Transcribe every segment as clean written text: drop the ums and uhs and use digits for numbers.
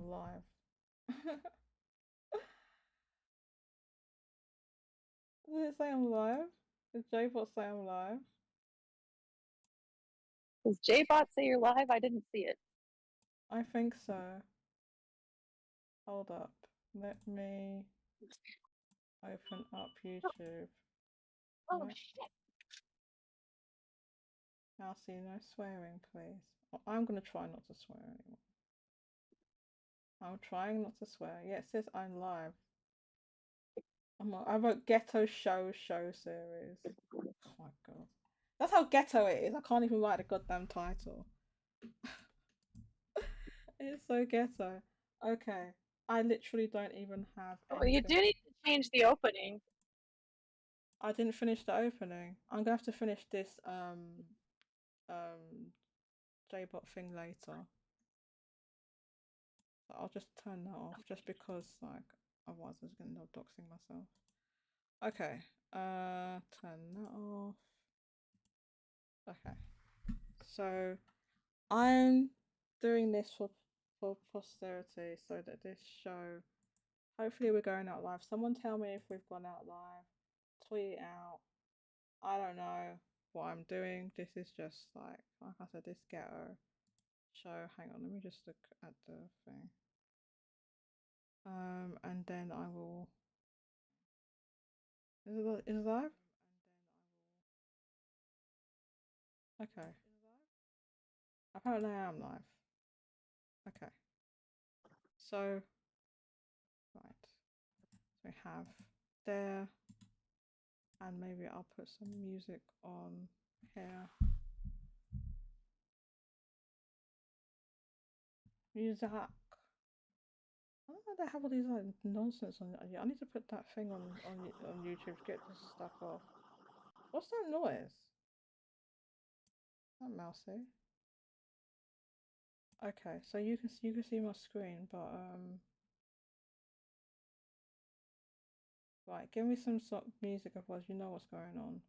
I'm live. Does it say I'm live? Does JBot say I'm live? Does JBot say you're live? I didn't see it. I think so. Hold up. Let me open up YouTube. Oh No, shit. now see, no swearing, please. I'm gonna try not to swear anymore. I'm trying not to swear. Yeah, it says I'm live. I wrote Ghetto show series. Oh my god. That's how ghetto it is. I can't even write a goddamn title. It's so ghetto. Okay. I literally don't even have Oh, you anything. do need to change the opening. I didn't finish the opening. I'm gonna have to finish this um JBot thing later. But I'll just turn that off just because like otherwise I was gonna end up doxing myself. Okay. Turn that off. Okay. So I'm doing this for posterity so that this show hopefully we're going out live. Someone tell me if we've gone out live. Tweet it out. I don't know what I'm doing. This is just like I said, this ghetto show. Hang on, let me just look at the thing. And then I will. Is it live? Okay. Apparently I am live. Okay. So right. So we have there, and maybe I'll put some music on here. Music. I don't know they have all these like nonsense on. I need to put that thing on YouTube to get this stuff off. What's that noise? That mousy. Okay, so you can see my screen, but right, give me some sort of music, otherwise you know what's going on. In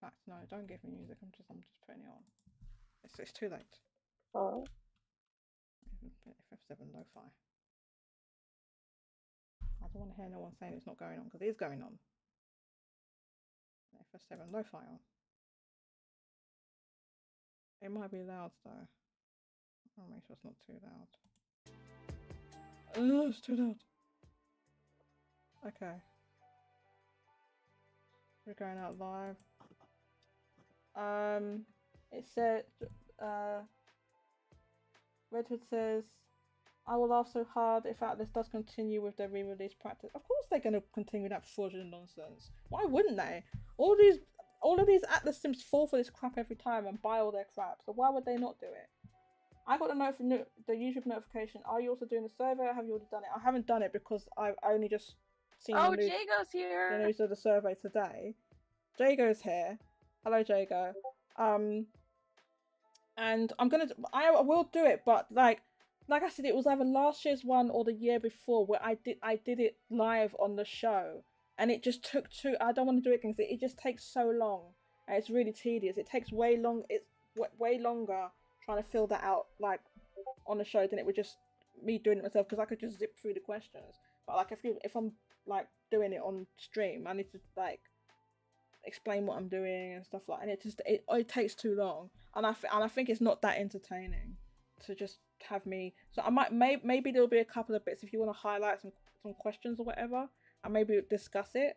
fact, no, don't give me music. I'm just putting it on. It's too late. Oh. FF7 lo-fi. I don't want to hear no one saying it's not going on because it is going on. FF7 lo-fi on. It might be loud though. I'll make sure it's not too loud. Oh, it's too loud. Okay. We're going out live. It said, Redwood says, I will laugh so hard if Atlus does continue with their re-release practice. Of course they're going to continue that fraudulent nonsense. Why wouldn't they? All of these Atlus sims fall for this crap every time and buy all their crap. So why would they not do it? I got the YouTube notification. Are you also doing the survey? Or have you already done it? I haven't done it because I've only just seen Oh, Jago's the here. news of the survey today. Jago's here. Hello, Jago. And I will do it, but like I said, it was either last year's one or the year before where I did it live on the show, and it just took too. I don't want to do it because it just takes so long, and it's really tedious. It takes way long. It's way longer trying to fill that out like on the show than it would just me doing it myself because I could just zip through the questions. But like if I'm like doing it on stream, I need to like explain what I'm doing and stuff like, and it takes too long, and I think it's not that entertaining to just have me. So I maybe there'll be a couple of bits if you want to highlight some questions or whatever, and maybe discuss it.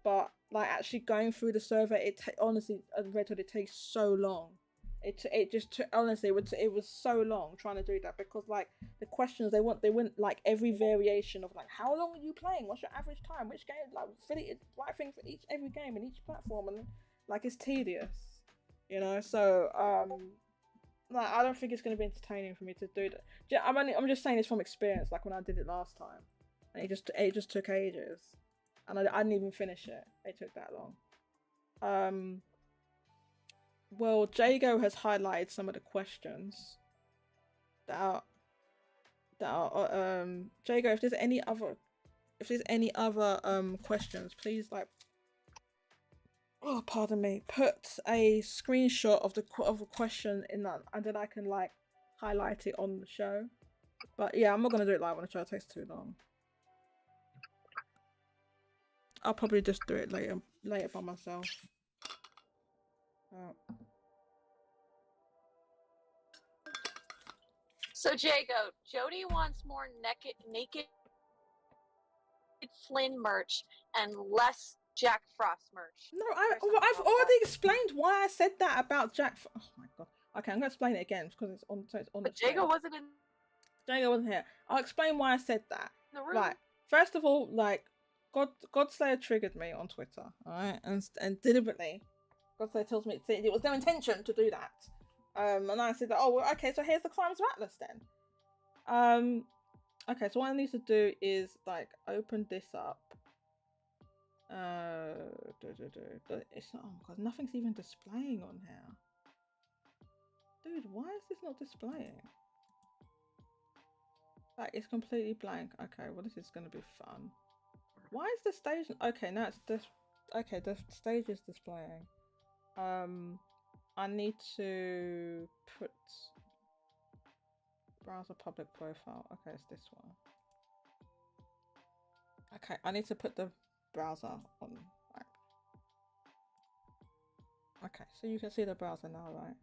But like actually going through the survey, honestly, as Red Hood, it takes so long. It just took, honestly it was so long trying to do that because like the questions they want like every variation of like how long are you playing, what's your average time, which game, like fit it right thing for every game and each platform, and like it's tedious, you know. So like I don't think it's going to be entertaining for me to do that. I'm just saying this from experience, like when I did it last time and it just took ages and I didn't even finish it. It took that long. Well, Jago has highlighted some of the questions that are Jago, if there's any other questions, please like pardon me, put a screenshot of a question in that, and then I can like highlight it on the show. But yeah, I'm not gonna do it live on the show. It takes too long. I'll probably just do it later by myself. So Jago, Jody wants more naked Flynn merch and less Jack Frost merch. No, I've already explained why I said that about Jack. Oh my god. Okay, I'm gonna explain it again because it's on. So it's on. But the Jago wasn't in. Jago wasn't here. I'll explain why I said that. The room. Right. First of all, like Godslayer triggered me on Twitter, alright, and deliberately, Godslayer tells me it was no intention to do that. And I said that, oh, well, okay, so here's the crimes of Atlus then. Okay, so what I need to do is like open this up. It's not. Oh my god, nothing's even displaying on here. Dude, why is this not displaying? Like, it's completely blank. Okay, well, this is gonna be fun. Why is the stage? Okay, now it's this. Okay, the stage is displaying. I need to put browser public profile. Okay, it's this one. Okay, I need to put the browser on. Right. Okay, so you can see the browser now, right?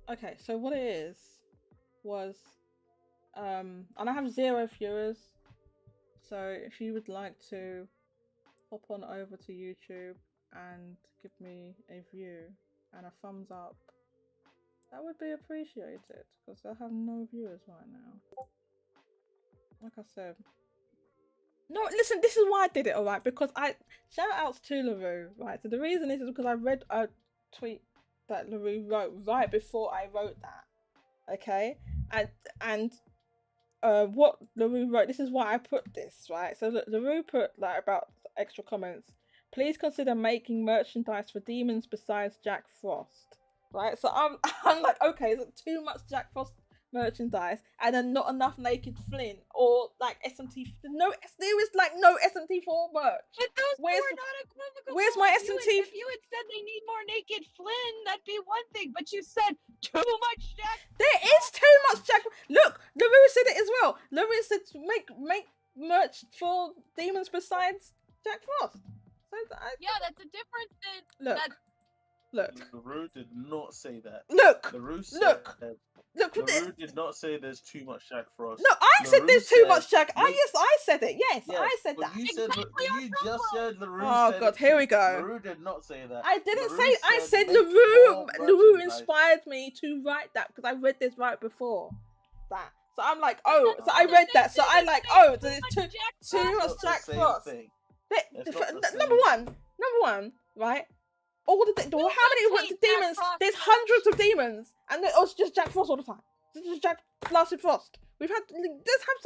Okay, so what it is was, and I have 0 viewers. So if you would like to hop on over to YouTube and give me a view and a thumbs up, that would be appreciated because I have no viewers right now. Like I said. No, listen, this is why I did it, alright? Because shout outs to LaRue, right? So the reason is because I read a tweet that LaRue wrote right before I wrote that. Okay? And what LaRue wrote, this is why I put this, right? So LaRue put like about extra comments. Please consider making merchandise for demons besides Jack Frost. Right? So I'm like, okay, is it too much Jack Frost merchandise and then not enough Naked Flynn or like SMT? There is like no SMT4 merch. But those were not equivocal. Where's my SMT? If you had said they need more Naked Flynn, that'd be one thing. But you said too much Jack. There is too much Jack. Look, LaRue said it as well. LaRue said make merch for demons besides Jack Frost. So yeah, that's a difference than Look. LaRue did not say that. Look. LaRue said Look. LaRue did not say there's too much Jack Frost. No, I said there's too much Jack. Yes, I said it. Yes, I said that. You just said LaRue. Oh god, here we go. LaRue did not say that. I didn't say. I said LaRue inspired me to write that because I read this right before that. So I'm like, oh, so I read that. So I like, oh, there's too much Jack Frost. Number one, right? All the how many demons? There's hundreds of demons, and it's just Jack Frost all the time. It's just Jack Blasted Frost. Let's have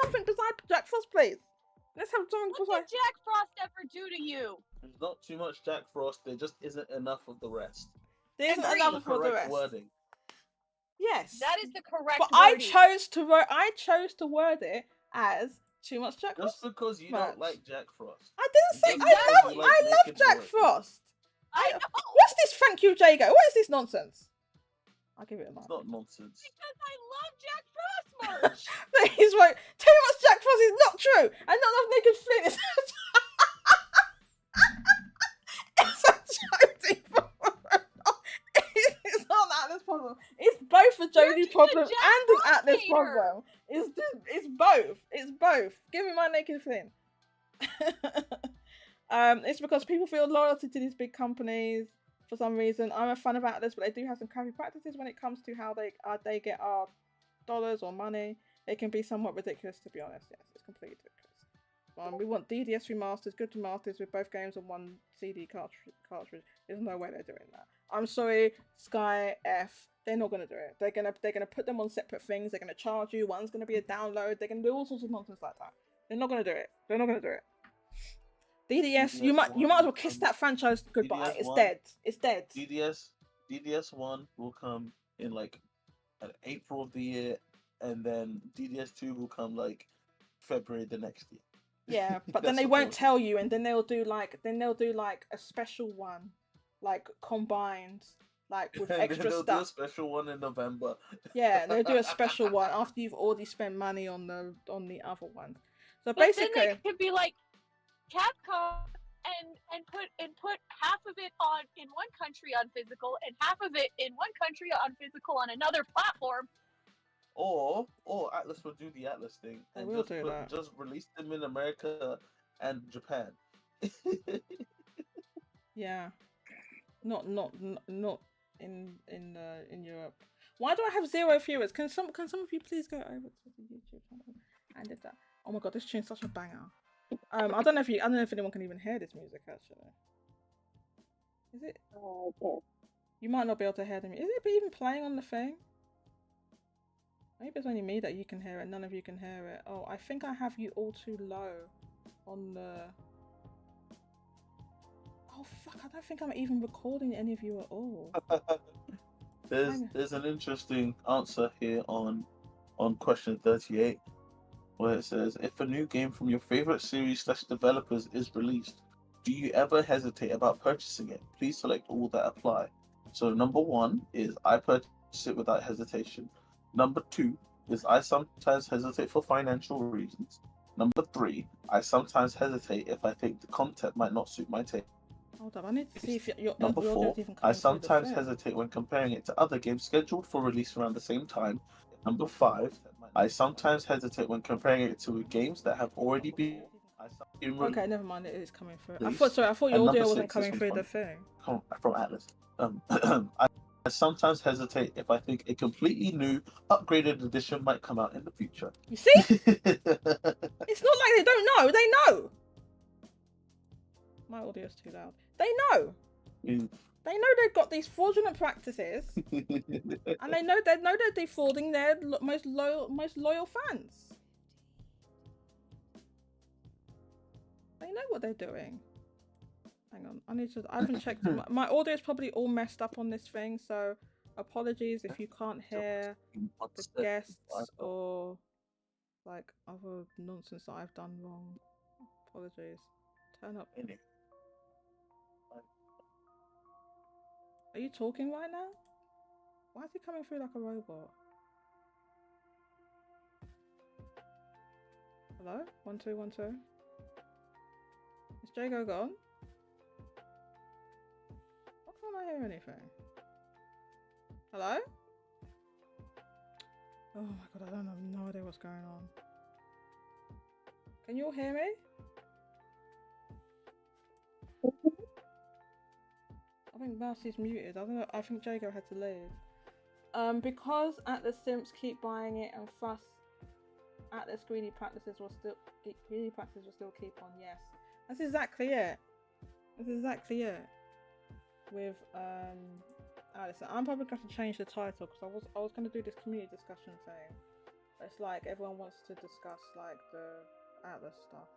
something besides Jack Frost, please. Let's have something besides. What did Jack Frost ever do to you? There's not too much Jack Frost. There just isn't enough of the rest. There isn't enough of the rest. Wording. Yes. That is the correct. But wording. I chose to word it as too much Jack Frost. Just because you don't like Jack Frost. I didn't say I love Jack Frost. I know. What's this? Thank you, Jago. What is this nonsense? I'll give it a mark. It's not nonsense. Because I love Jack Frost merch. He's right. Too much Jack Frost is not true, and not enough Naked Flynn is. It's a Jodie problem. It's not an Atlus problem. It's both a Jodie problem and an Atlus problem. It's both. It's both. Give me my Naked Flynn. It's because people feel loyalty to these big companies for some reason. I'm a fan of Atlus, but they do have some crappy practices when it comes to how they get our dollars or money. It can be somewhat ridiculous, to be honest. Yes, it's completely ridiculous. We want DDS remasters, good remasters with both games on one CD cartridge. There's no way they're doing that. I'm sorry, Sky F. They're not gonna do it. They're gonna put them on separate things. They're gonna charge you. One's gonna be a download. They're gonna do all sorts of nonsense like that. They're not gonna do it. They're not gonna do it. DDS, you might as well kiss that franchise goodbye. It's dead. It's dead. DDS 1 will come in like April of the year, and then DDS 2 will come like February the next year. Yeah, but then they won't tell you, and then they'll do like a special one, like combined, like with And then extra they'll do a stuff. special one in November. Yeah, they'll do a special one after you've already spent money on the other one. So But then basically, they could be like Capcom and put half of it on in one country on physical and half of it in one country on physical on another platform. Or Atlas will do the Atlas thing They and will do that. just release them in America and Japan. Yeah, not in Europe. Why do I have 0 viewers? Can some of you please go over to the YouTube channel and did that? Oh my god, this tune's such a banger. I don't know if anyone can even hear this music actually. Is it? You might not be able to hear them. Is it even playing on the thing? Maybe it's only me that you can hear it. None of you can hear it. Oh, I think I have you all too low on the. Oh fuck! I don't think I'm even recording any of you at all. There's an interesting answer here on question 38, where it says, if a new game from your favorite series / developers is released, do you ever hesitate about purchasing it? Please select all that apply. So number 1 is I purchase it without hesitation. Number 2 is I sometimes hesitate for financial reasons. Number 3, I sometimes hesitate if I think the content might not suit my taste. Hold up, I need to see if your Number 4, even I coming through the sometimes thing. hesitate when comparing it to other games scheduled for release around the same time. Number 5, I sometimes hesitate when comparing it to games that have already been Okay, never mind. It is coming through. I released. thought your And audio number wasn't 6, coming this through one's the thing. from Atlas. I sometimes hesitate if I think a completely new, upgraded edition might come out in the future. You see? It's not like they don't know. They know. My audio's too loud. They know. They know they've got these fraudulent practices, and they know they're defrauding their most loyal fans. They know what they're doing. Hang on, I haven't checked. My audio is probably all messed up on this thing, so apologies if you can't hear the guests or like other nonsense that I've done wrong. Apologies. Turn up. Are you talking right now? Why is he coming through like a robot? Hello? 1 2 1 2. Is Jago gone? Why can't I hear anything? Hello? Oh my god, I don't have no idea what's going on. Can you all hear me? I think Mousie's muted. I don't know. I think Jago had to leave. Because Atlas Simps keep buying it and fuss, Atlas greedy practices will still keep on. Yes, that's exactly it. That's exactly it. With Atlas, I'm probably going to change the title because I was going to do this community discussion thing. It's like everyone wants to discuss like the Atlas stuff.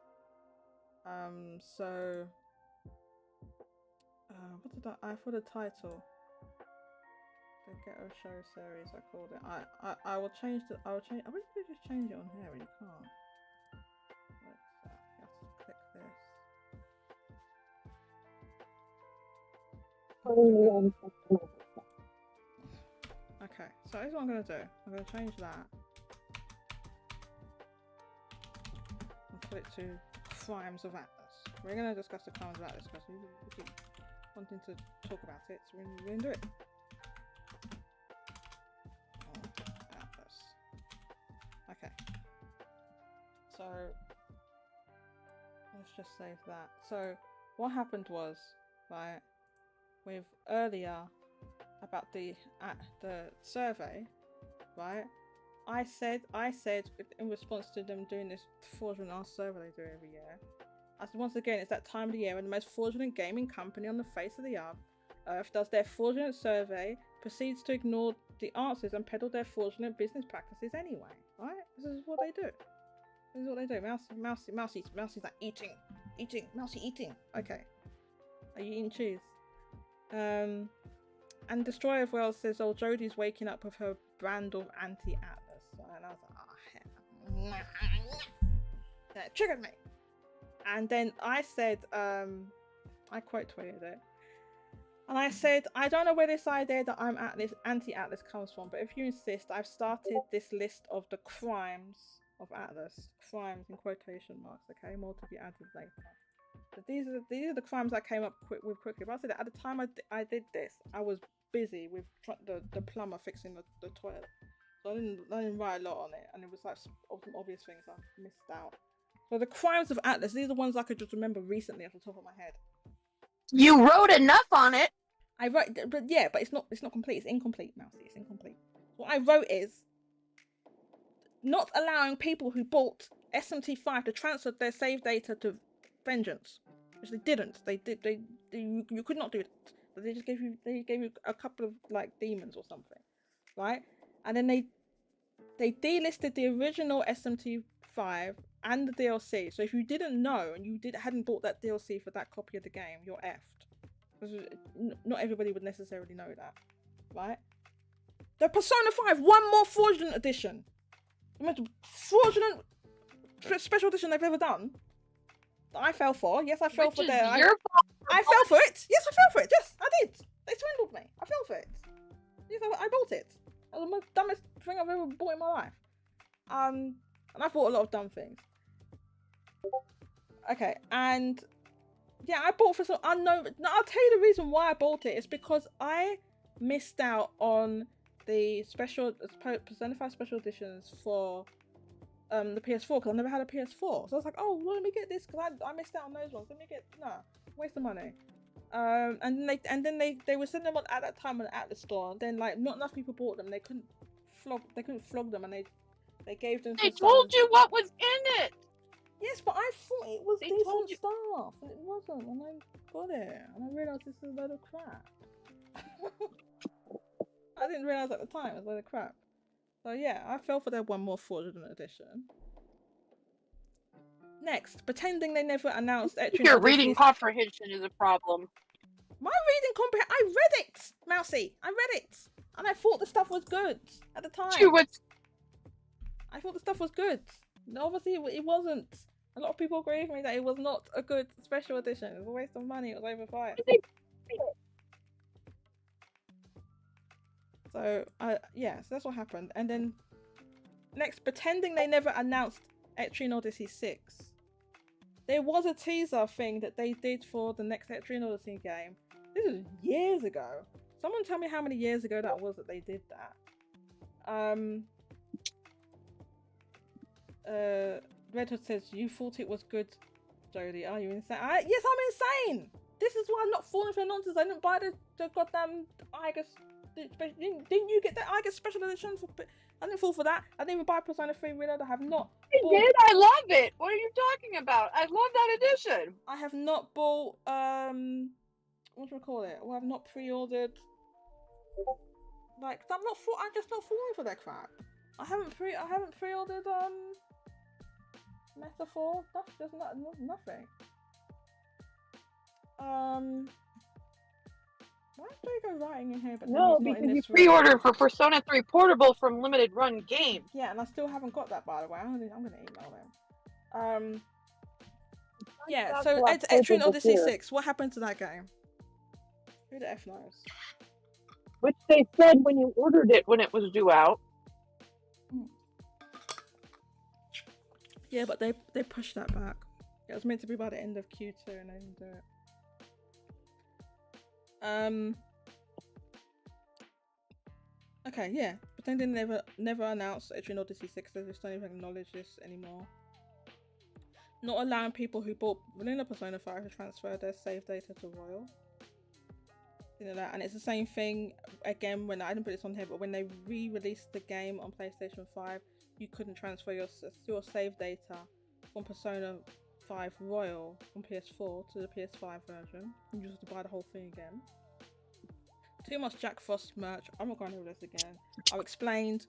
So. What did I for the title? The Ghetto Show series, I called it. I will change the. I wish you could just change it on here, and you can't. What's that? You have to click this. Okay, so here's what I'm gonna do. I'm gonna change that and put it to Crimes of Atlas. We're gonna discuss the Crimes of Atlas because we keep wanting to talk about it, so we're gonna do it. Atlas. Okay. So let's just save that. So what happened was, right, with earlier about the survey, right? I said in response to them doing this fraudulent ass survey they do every year. I said once again, it's that time of the year when the most fraudulent gaming company on the face of the earth does their fraudulent survey, proceeds to ignore the answers and peddle their fraudulent business practices anyway. Right? This is what they do. This is what they do. Mousie's like eating. Mousy eating. Okay. Are you eating cheese? And Destroyer of Worlds says, oh, Jodie's waking up with her brand of anti-Atlas. And I was like, oh, hell. That triggered me. And then I said, I quote tweeted it. And I said, I don't know where this idea that I'm Atlus, anti-Atlus comes from, but if you insist, I've started this list of the crimes of Atlus. Crimes in quotation marks, okay? More to be added later. But these are the crimes I came up with quickly. But I said at the time I did this, I was busy with the plumber fixing the toilet. So I didn't write a lot on it, and it was like some obvious things I missed out. So the crimes of Atlus, these are the ones I could just remember recently off the top of my head. You wrote enough on it. I wrote, but it's not complete. It's incomplete, Mousy. It's incomplete. What I wrote is not allowing people who bought SMT5 to transfer their save data to Vengeance, which they didn't. You could not do it. They just gave you a couple of like demons or something, right? And then they delisted the original SMT5 and the DLC. So if you didn't know and you hadn't bought that DLC for that copy of the game, you're effed. Not everybody would necessarily know that, right? The Persona 5, one more fraudulent edition. The most fraudulent special edition they've ever done. That I fell for. Yes, I fell for that. I fell for it. Yes, I fell for it. Yes, I did. They swindled me. I fell for it. Yes, I bought it. That was the dumbest thing I've ever bought in my life. And I've bought a lot of dumb things. Okay, and yeah, I bought for some unknown. No, I'll tell you the reason why I bought it. It's because I missed out on the special Persona 5 special editions for the PS4 because I never had a PS4. So I was like, oh, well, let me get this because I missed out on those ones. Let me get waste of money. And then they were selling them at that time on the Atlus store. And then like not enough people bought them. They couldn't flog them, and they gave them. They told you what was in it. Yes, but I thought it was decent stuff, and it wasn't. And I got it, and I realised this is a load of crap. I didn't realise at the time it was a load of crap. So yeah, I fell for their one more fraudulent edition. Next, pretending they never announced. Your reading comprehension is a problem. My reading comprehension. I read it, Mousy. I read it, and I thought the stuff was good at the time. I thought the stuff was good. Obviously, it wasn't. A lot of people agree with me that it was not a good special edition. It was a waste of money. It was overpriced. So, yeah, so that's what happened. And then, next, pretending they never announced Etrian Odyssey 6. There was a teaser thing that they did for the next Etrian Odyssey game. This was years ago. Someone tell me how many years ago that was that they did that. Red Hood says, you thought it was good, Jodie. Are you insane? Yes, I'm insane! This is why I'm not falling for nonsense. I didn't buy the goddamn Igus. Didn't you get that Igus special edition? I didn't fall for that. I didn't even buy Persona 3 Reload. I have not. I did? I love it! What are you talking about? I love that edition! I have not bought, what do we call it? Well, I've not pre-ordered. Like, I'm just not falling for that crap. I haven't pre-ordered, Metaphor. That's just nothing. Why did I go writing in here? But no, because you pre-ordered for Persona 3 Portable from Limited Run Games. Yeah, and I still haven't got that, by the way. I'm gonna email them. Yeah. So Etrian Odyssey 6. What happened to that game? Who the F knows? Which they said when you ordered it when it was due out. Yeah, but they pushed that back. It was meant to be by the end of Q2 and they didn't do it. Okay, yeah. Pretending they never announced Etrian Odyssey 6, they just don't even acknowledge this anymore. Not allowing people who bought Vanilla Persona 5 to transfer their save data to Royal. You know that, and it's the same thing again when I didn't put this on here, but when they re-released the game on PlayStation 5, you couldn't transfer your save data from Persona 5 Royal from PS4 to the PS5 version. You just have to buy the whole thing again. Too much Jack Frost merch. I'm not going over this again. I've explained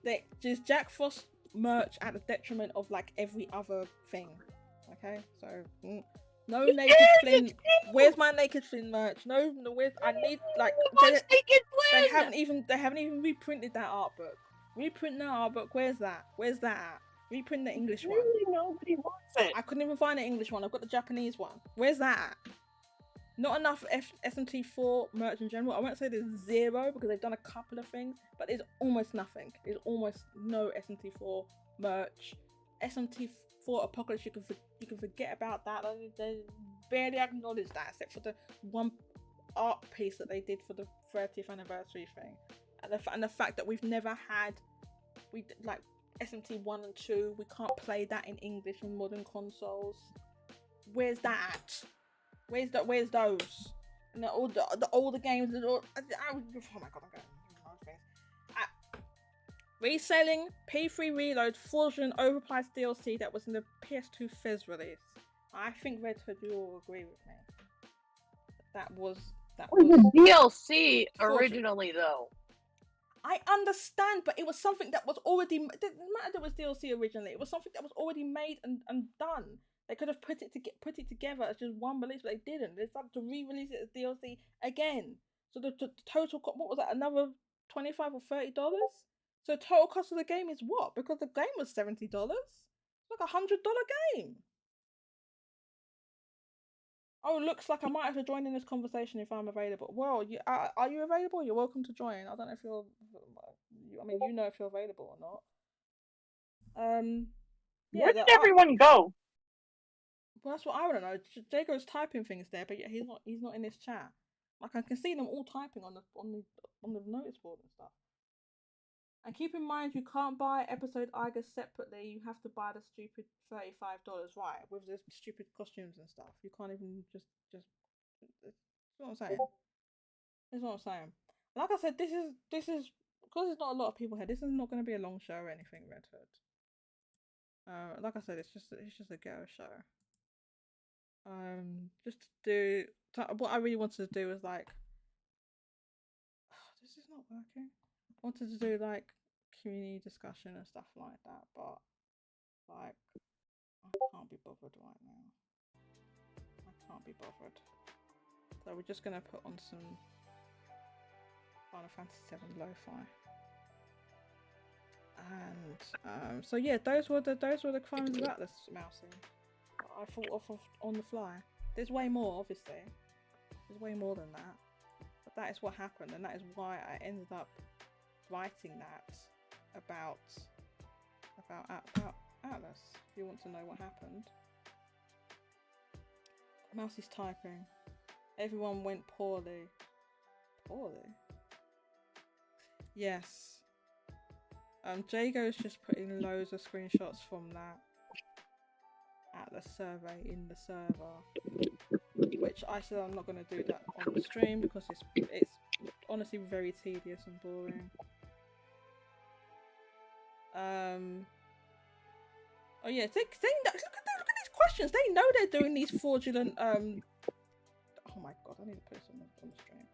that just Jack Frost merch at the detriment of like every other thing. Okay, so no Naked Flynn. Where's my Naked Flynn merch? No, where's I need like they haven't even reprinted that art book. Reprint that art book. Where's that? Where's that at? Reprint the English one. Nobody wants it. I couldn't even find the English one. I've got the Japanese one. Where's that at? not enough SMT4 merch in general. I won't say there's zero because they've done a couple of things, but there's almost nothing. There's almost no SMT4 merch. SMT4 Apocalypse, you can forget about that. They barely acknowledge that, except for the one art piece that they did for the 30th anniversary thing, and the fact that we've never had like SMT 1 and 2. We can't play that in English on modern consoles. Where's that? Where's those? And all the older games. Oh my god, I'm going. Reselling P3 Reload fraudulent overpriced DLC that was in the PS2 Fizz release. I think Red Hood, you all agree with me. That was the DLC originally, though. I understand, but it was something that was already. It didn't matter that it was DLC originally. It was something that was already made and done. They could have put it together as just one release, but they didn't. They decided to re-release it as DLC again. So the total, what was that? Another $25 or $30. So the total cost of the game is what? Because the game was $70. It's like $100 game. Oh, looks like I might have to join in this conversation if I'm available. Well, are you available? You're welcome to join. I don't know if you're. I mean, you know if you're available or not. Yeah, Where did everyone go? Well, that's what I want to know. Jago's typing things there, but yet he's not in this chat. Like I can see them all typing on the notice board and stuff. And keep in mind, you can't buy episode Iger separately. You have to buy the stupid $35, right? With the stupid costumes and stuff. You can't even just. That's what I'm saying. That's what I'm saying. Like I said, this is because there's not a lot of people here. This is not going to be a long show or anything, Red Hood. Like I said, it's just a Ghetto show. Just to do what I really wanted to do was like. This is not working. I wanted to do like community discussion and stuff like that, but like I can't be bothered right now. I can't be bothered. So we're just gonna put on some Final Fantasy VII Lo-Fi. And so yeah, those were the crimes of Atlus, Mousy. I thought of on the fly. There's way more, obviously. There's way more than that. But that is what happened, and that is why I ended up writing that about Atlus. If you want to know what happened. Mousy's typing. Everyone went poorly. Poorly? Yes. Jago's just putting loads of screenshots from that Atlus survey in the server, which I said I'm not going to do that on the stream because it's honestly very tedious and boring. Oh yeah, look at these questions. They know they're doing these fraudulent. Oh my god, I need to put this on the stream.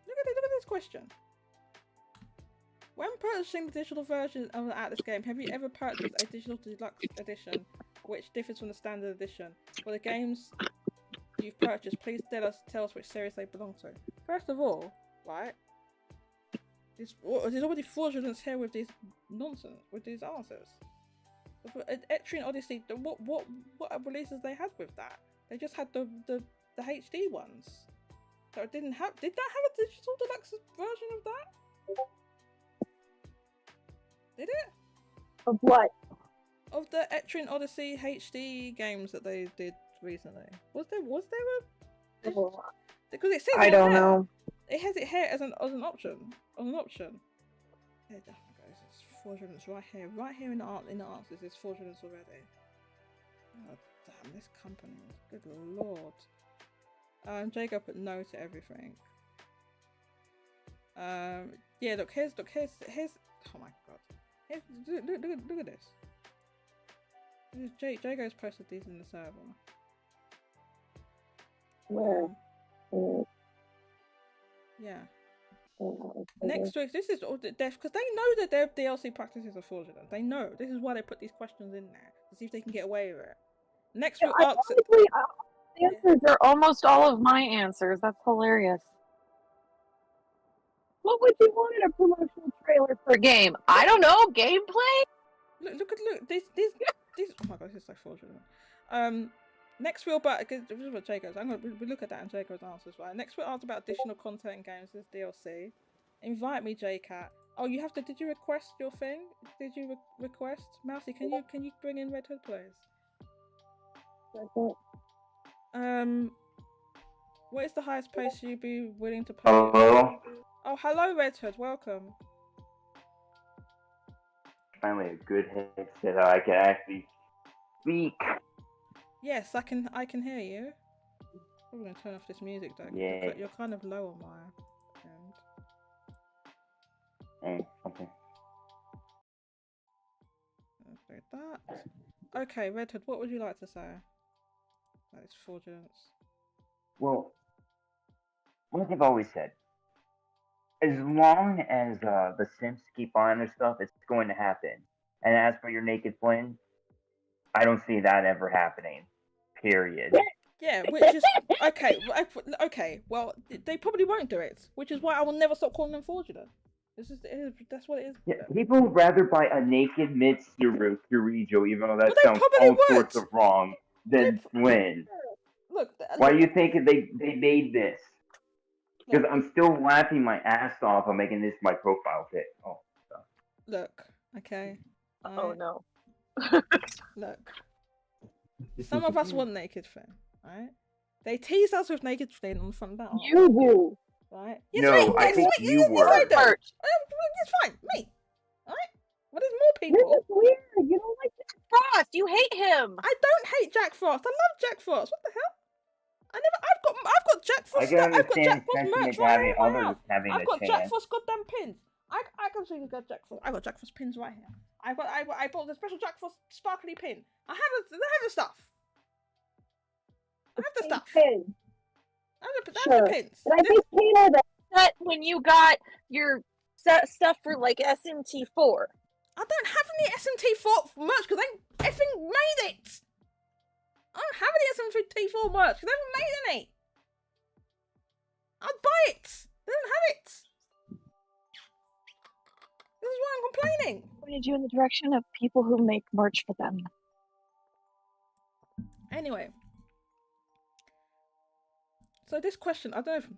Look at this question. When purchasing the digital version of the Atlus game, have you ever purchased a digital deluxe edition which differs from the standard edition? For the games you've purchased, please tell us which series they belong to. First of all, right, there's already fraudulence here with these nonsense, with these answers. Etrian Odyssey, what releases they had with that? They just had the HD ones. So it didn't have. Did that have a digital deluxe version of that? Did it? Of what? Of the Etrian Odyssey HD games that they did recently. Was there a? Because it says I don't know. It has it here as an option. There, it's fraudulence right here in the answers. There's fraudulence already. Oh damn, this company! Good lord. Jacob put no to everything. Yeah, look, here's. Oh my god. Look at this. Jago's posted these in the server. Where? Yeah. Next week, this is all the death because they know that their DLC practices are fraudulent. They know this is why they put these questions in there to see if they can get away with it. Next week, honestly, the answers are almost all of my answers. That's hilarious. What would you want in a promotional trailer for a game? I don't know. Gameplay. Look. These. Oh my god, this is so fraudulent. Next we'll but this is what Jay goes. We look at that and Jay goes answers, right? Next we'll ask about additional content in games as DLC. Invite me, JCat. Oh, you have to. Did you request your thing? Did you request? Mousy, can you bring in Red Hood, please? What is the highest price you'd be willing to pay? Hello? Oh, hello, Red Hood. Welcome. Finally, a good headset I can actually speak. Yes, I can hear you. I'm gonna turn off this music though. Yeah. You're kind of low on my end. Okay. Like that. Okay, Red Hood, what would you like to say? That is fraudulence. Well, like I've always said, as long as the Sims keep buying their stuff, it's going to happen. And as for your naked twin, I don't see that ever happening. Period. Yeah, which is okay. Okay, well, they probably won't do it, which is why I will never stop calling them fraudulent. That's what it is. Yeah, people would rather buy a naked Mitsuru Kirijo, even though that sounds all sorts of wrong, than twin. Look, why do you think they made this? Because I'm still laughing my ass off on making this my profile pic. Oh, so. Look, okay. Oh no. Look. Some of us want naked Flynn, right? They tease us with naked Flynn on the front of that. You do. Right? Yes, no, I think you were. It's fine, me. Alright? But there's more people. This is weird. You don't like Jack Frost. You hate him. I don't hate Jack Frost. I love Jack Frost. What the hell? I've got Jack Frost. I can understand merch right here. Others having I've got chance. Jack Frost goddamn pins. I can see got Jack Frost. I got Jack Frost pins right here. I bought the special Jack Frost sparkly pin. I have the stuff. I have the stuff. Pin. I have the pins. But I think Taylor that when you got your stuff for like SMT4. I don't have any SMT4 merch because they effing made it. I don't have any SMT4 merch because they haven't made any. I'd buy it. They don't have it. This is why I'm complaining. Pointed you in the direction of people who make merch for them. Anyway. So this question, I don't know if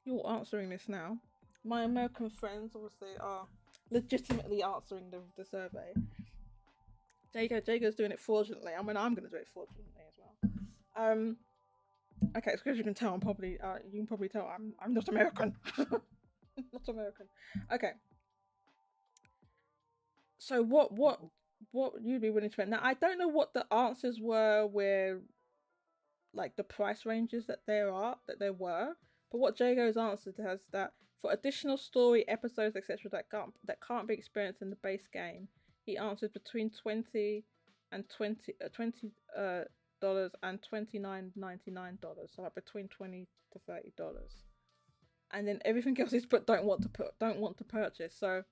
you're answering this now. My American friends obviously are legitimately answering the survey. Jago's doing it fraudulently. I mean, I'm going to do it fraudulently as well. Okay, because you can tell, you can probably tell I'm not American. Not American. Okay. So what you'd be willing to spend? Now I don't know what the answers were where, like the price ranges that there were, but what Jago's answered has that for additional story episodes etc that can't be experienced in the base game, he answered between $20 and $29.99, so like between $20 to $30, and then everything else is but don't want to purchase. So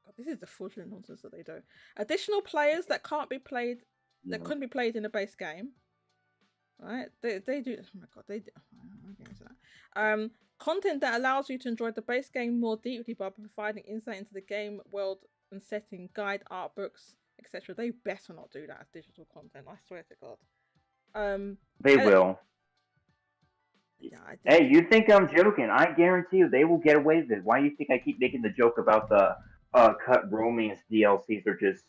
God, this is the fraudulent nonsense that they do. Additional players that can't be played, that couldn't be played in the base game. Right? They do. Oh my God, they do. Content that allows you to enjoy the base game more deeply by providing insight into the game world and setting, guide, art books, etc. They better not do that as digital content. I swear to God. They will. Yeah, hey, you think I'm joking? I guarantee you they will get away with it. Why do you think I keep making the joke about the cut romance DLCs or just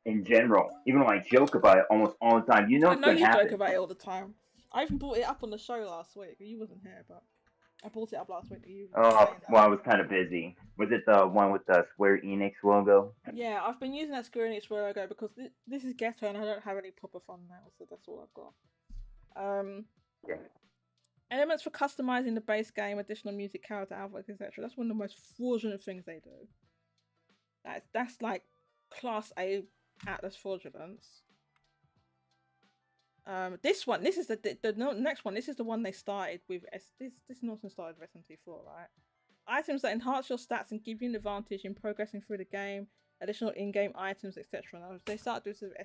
in general? Even though I joke about it almost all the time. You know, I know you joke about it all the time. I even brought it up on the show last week. You wasn't here, but I brought it up last week. Well, I was kind of busy. Was it the one with the Square Enix logo? Yeah, I've been using that Square Enix logo because this is Ghetto and I don't have any proper thumbnails, so that's all I've got. Yeah. Elements for customizing the base game, additional music, character artwork, etc. That's one of the most fraudulent things they do. That's like class A Atlus fraudulence. This is the next one. This is the one they started with. This nonsense started with SMT4, right? Items that enhance your stats and give you an advantage in progressing through the game. Additional in-game items, etc. They started doing this with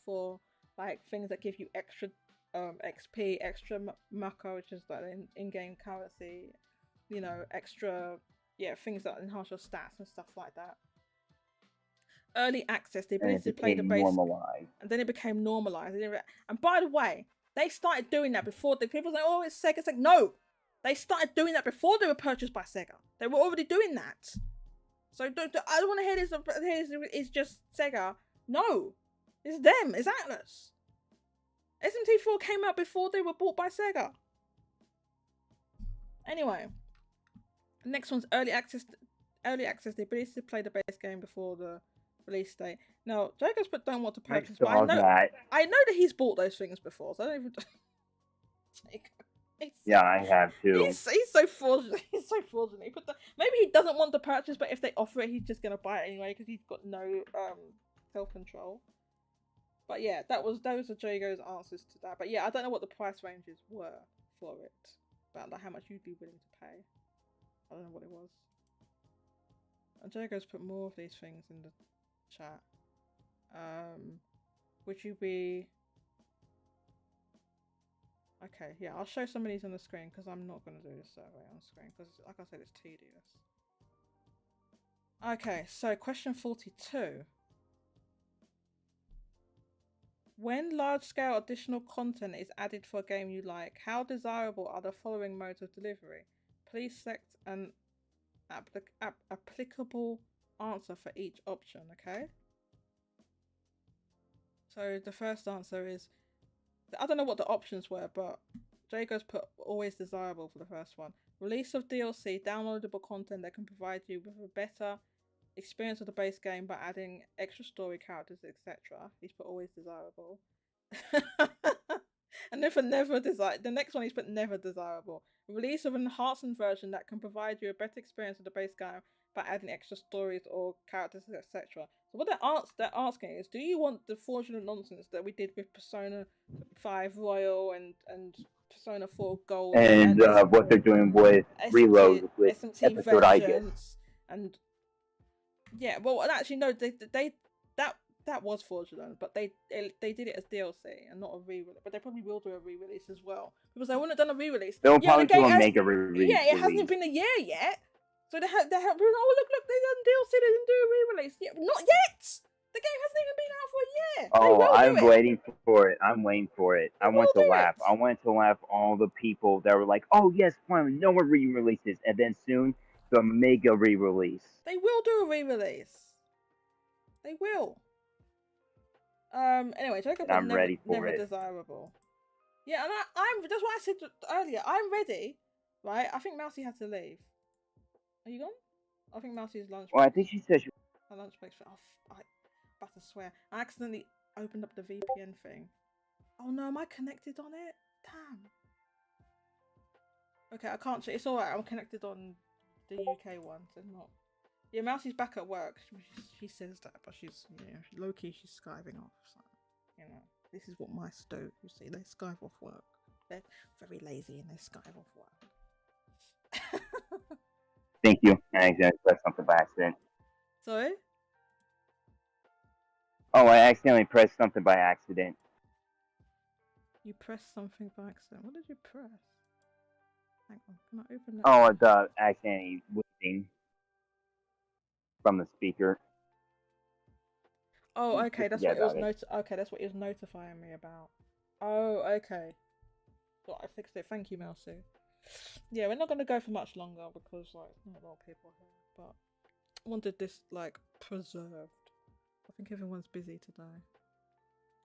SMT4, like things that give you extra XP, extra Mako, which is like in-game currency. You know, extra things that enhance your stats and stuff like that. early access, the and ability it to play the became base, normalized. and then it became normalized. And by the way, they started doing that before. The people say, "Oh, it's Sega." It's like, no, they started doing that before they were purchased by Sega. They were already doing that. So I don't want to hear this. It's just Sega. No, it's them. It's Atlus. SMT4 came out before they were bought by Sega. Anyway, the next one's early access. Early access, the ability to play the base game before the release date. Now, Jacob's put don't want to I purchase, but saw that. I know that he's bought those things before, so I don't even. Yeah, I have too. He's so fortunate. He's so fortunate. He put maybe he doesn't want to purchase, but if they offer it, he's just gonna buy it anyway because he's got no self control. But yeah, those are Jago's answers to that. But yeah, I don't know what the price ranges were for it, about like how much you'd be willing to pay. I don't know what it was. And Jago's put more of these things in the chat. Would you be... Okay, yeah, I'll show some of these on the screen because I'm not going to do this survey on the screen because, like I said, it's tedious. Okay, so question 42. When large-scale additional content is added for a game you like, how desirable are the following modes of delivery? Please select an applicable answer for each option, okay? So the first answer is, I don't know what the options were, but Jago's put always desirable for the first one. Release of DLC, downloadable content that can provide you with a better experience of the base game by adding extra story characters, etc. He's put always desirable. And then for never desirable, the next one he's put never desirable. Release of an enhanced version that can provide you a better experience of the base game by adding extra stories or characters, etc. So what they're asking is, do you want the fraudulent nonsense that we did with Persona 5 Royal and Persona 4 Gold and what they're doing with Reload with SMT Episode I guess. And yeah, well, actually no, they that was fraudulent, but they did it as DLC and not a re-release. But they probably will do a re-release as well because they wouldn't have done a re-release. They'll probably do a mega re-release. Yeah, it hasn't been a year yet, so they have. Oh look, they done DLC. They didn't do a re-release. Yeah, not yet. The game hasn't even been out for a year. Oh, I'm waiting for it. I'm waiting for it. I want to laugh. It. I want to laugh all the people that were like, "Oh yes, finally, no more re-releases," and then soon the mega re-release. They will do a re-release. They will. Anyway, Jacob, I'm ready for never it. Desirable. Yeah, and I'm. That's what I said earlier. I'm ready. Right? I think Mousy had to leave. Are you gone? I think Mousy's lunch. Well, I think she said her lunch break's for. I about to swear. I accidentally opened up the VPN thing. Oh no, am I connected on it? Damn. Okay, I can't. It's alright. I'm connected on the UK one, so not. Yeah, Mousy's back at work. She says that, but she's low key. She's skiving off. So, this is what mice do. You see, they skive off work. They're very lazy and they skive off work. Thank you. I accidentally pressed something by accident. Sorry? Oh, I accidentally pressed something by accident. You pressed something by accident. What did you press? Hang on, can I open that? Oh, the accidentally whipping from the speaker. Oh, okay, that's what it was. Okay, that's what it was notifying me about. Oh, okay. Well, I fixed it. Thank you, Mousy. Yeah, we're not going to go for much longer because not a lot of people here. But I wanted this preserved. I think everyone's busy today,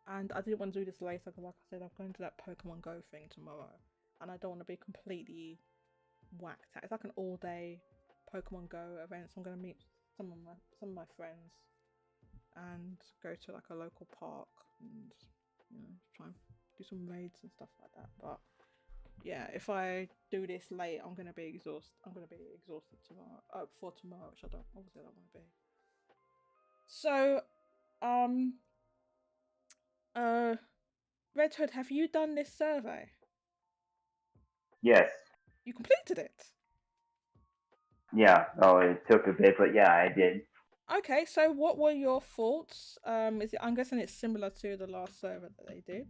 and I didn't want to do this later because, like I said, I'm going to that Pokemon Go thing tomorrow, and I don't want to be completely whacked out. It's like an all-day Pokemon Go event. So I'm going to meet some of my friends and go to a local park and try and do some raids and stuff like that. But yeah, if I do this late, I'm gonna be exhausted. I'm gonna be exhausted tomorrow. For tomorrow, which I don't want to be. So, Red Hood, have you done this survey? Yes. You completed it? Yeah. Oh, it took a bit, but yeah, I did. Okay, so what were your thoughts? I'm guessing it's similar to the last survey that they did.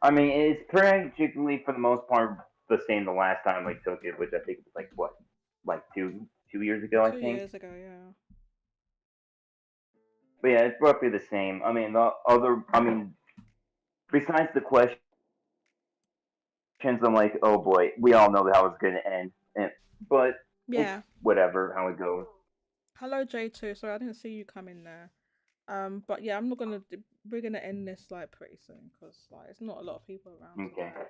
I mean, it's practically for the most part the same the last time we took it, which I think was 2 years ago. 2 years ago, yeah. But yeah, it's roughly the same. I mean, besides the questions, I'm like, oh boy, we all know how it's gonna end. But it's Yeah. whatever how it goes. Hello, J2. Sorry, I didn't see you come in there. But yeah, I'm not gonna. We're gonna end this like pretty soon because like it's not a lot of people around Okay. today.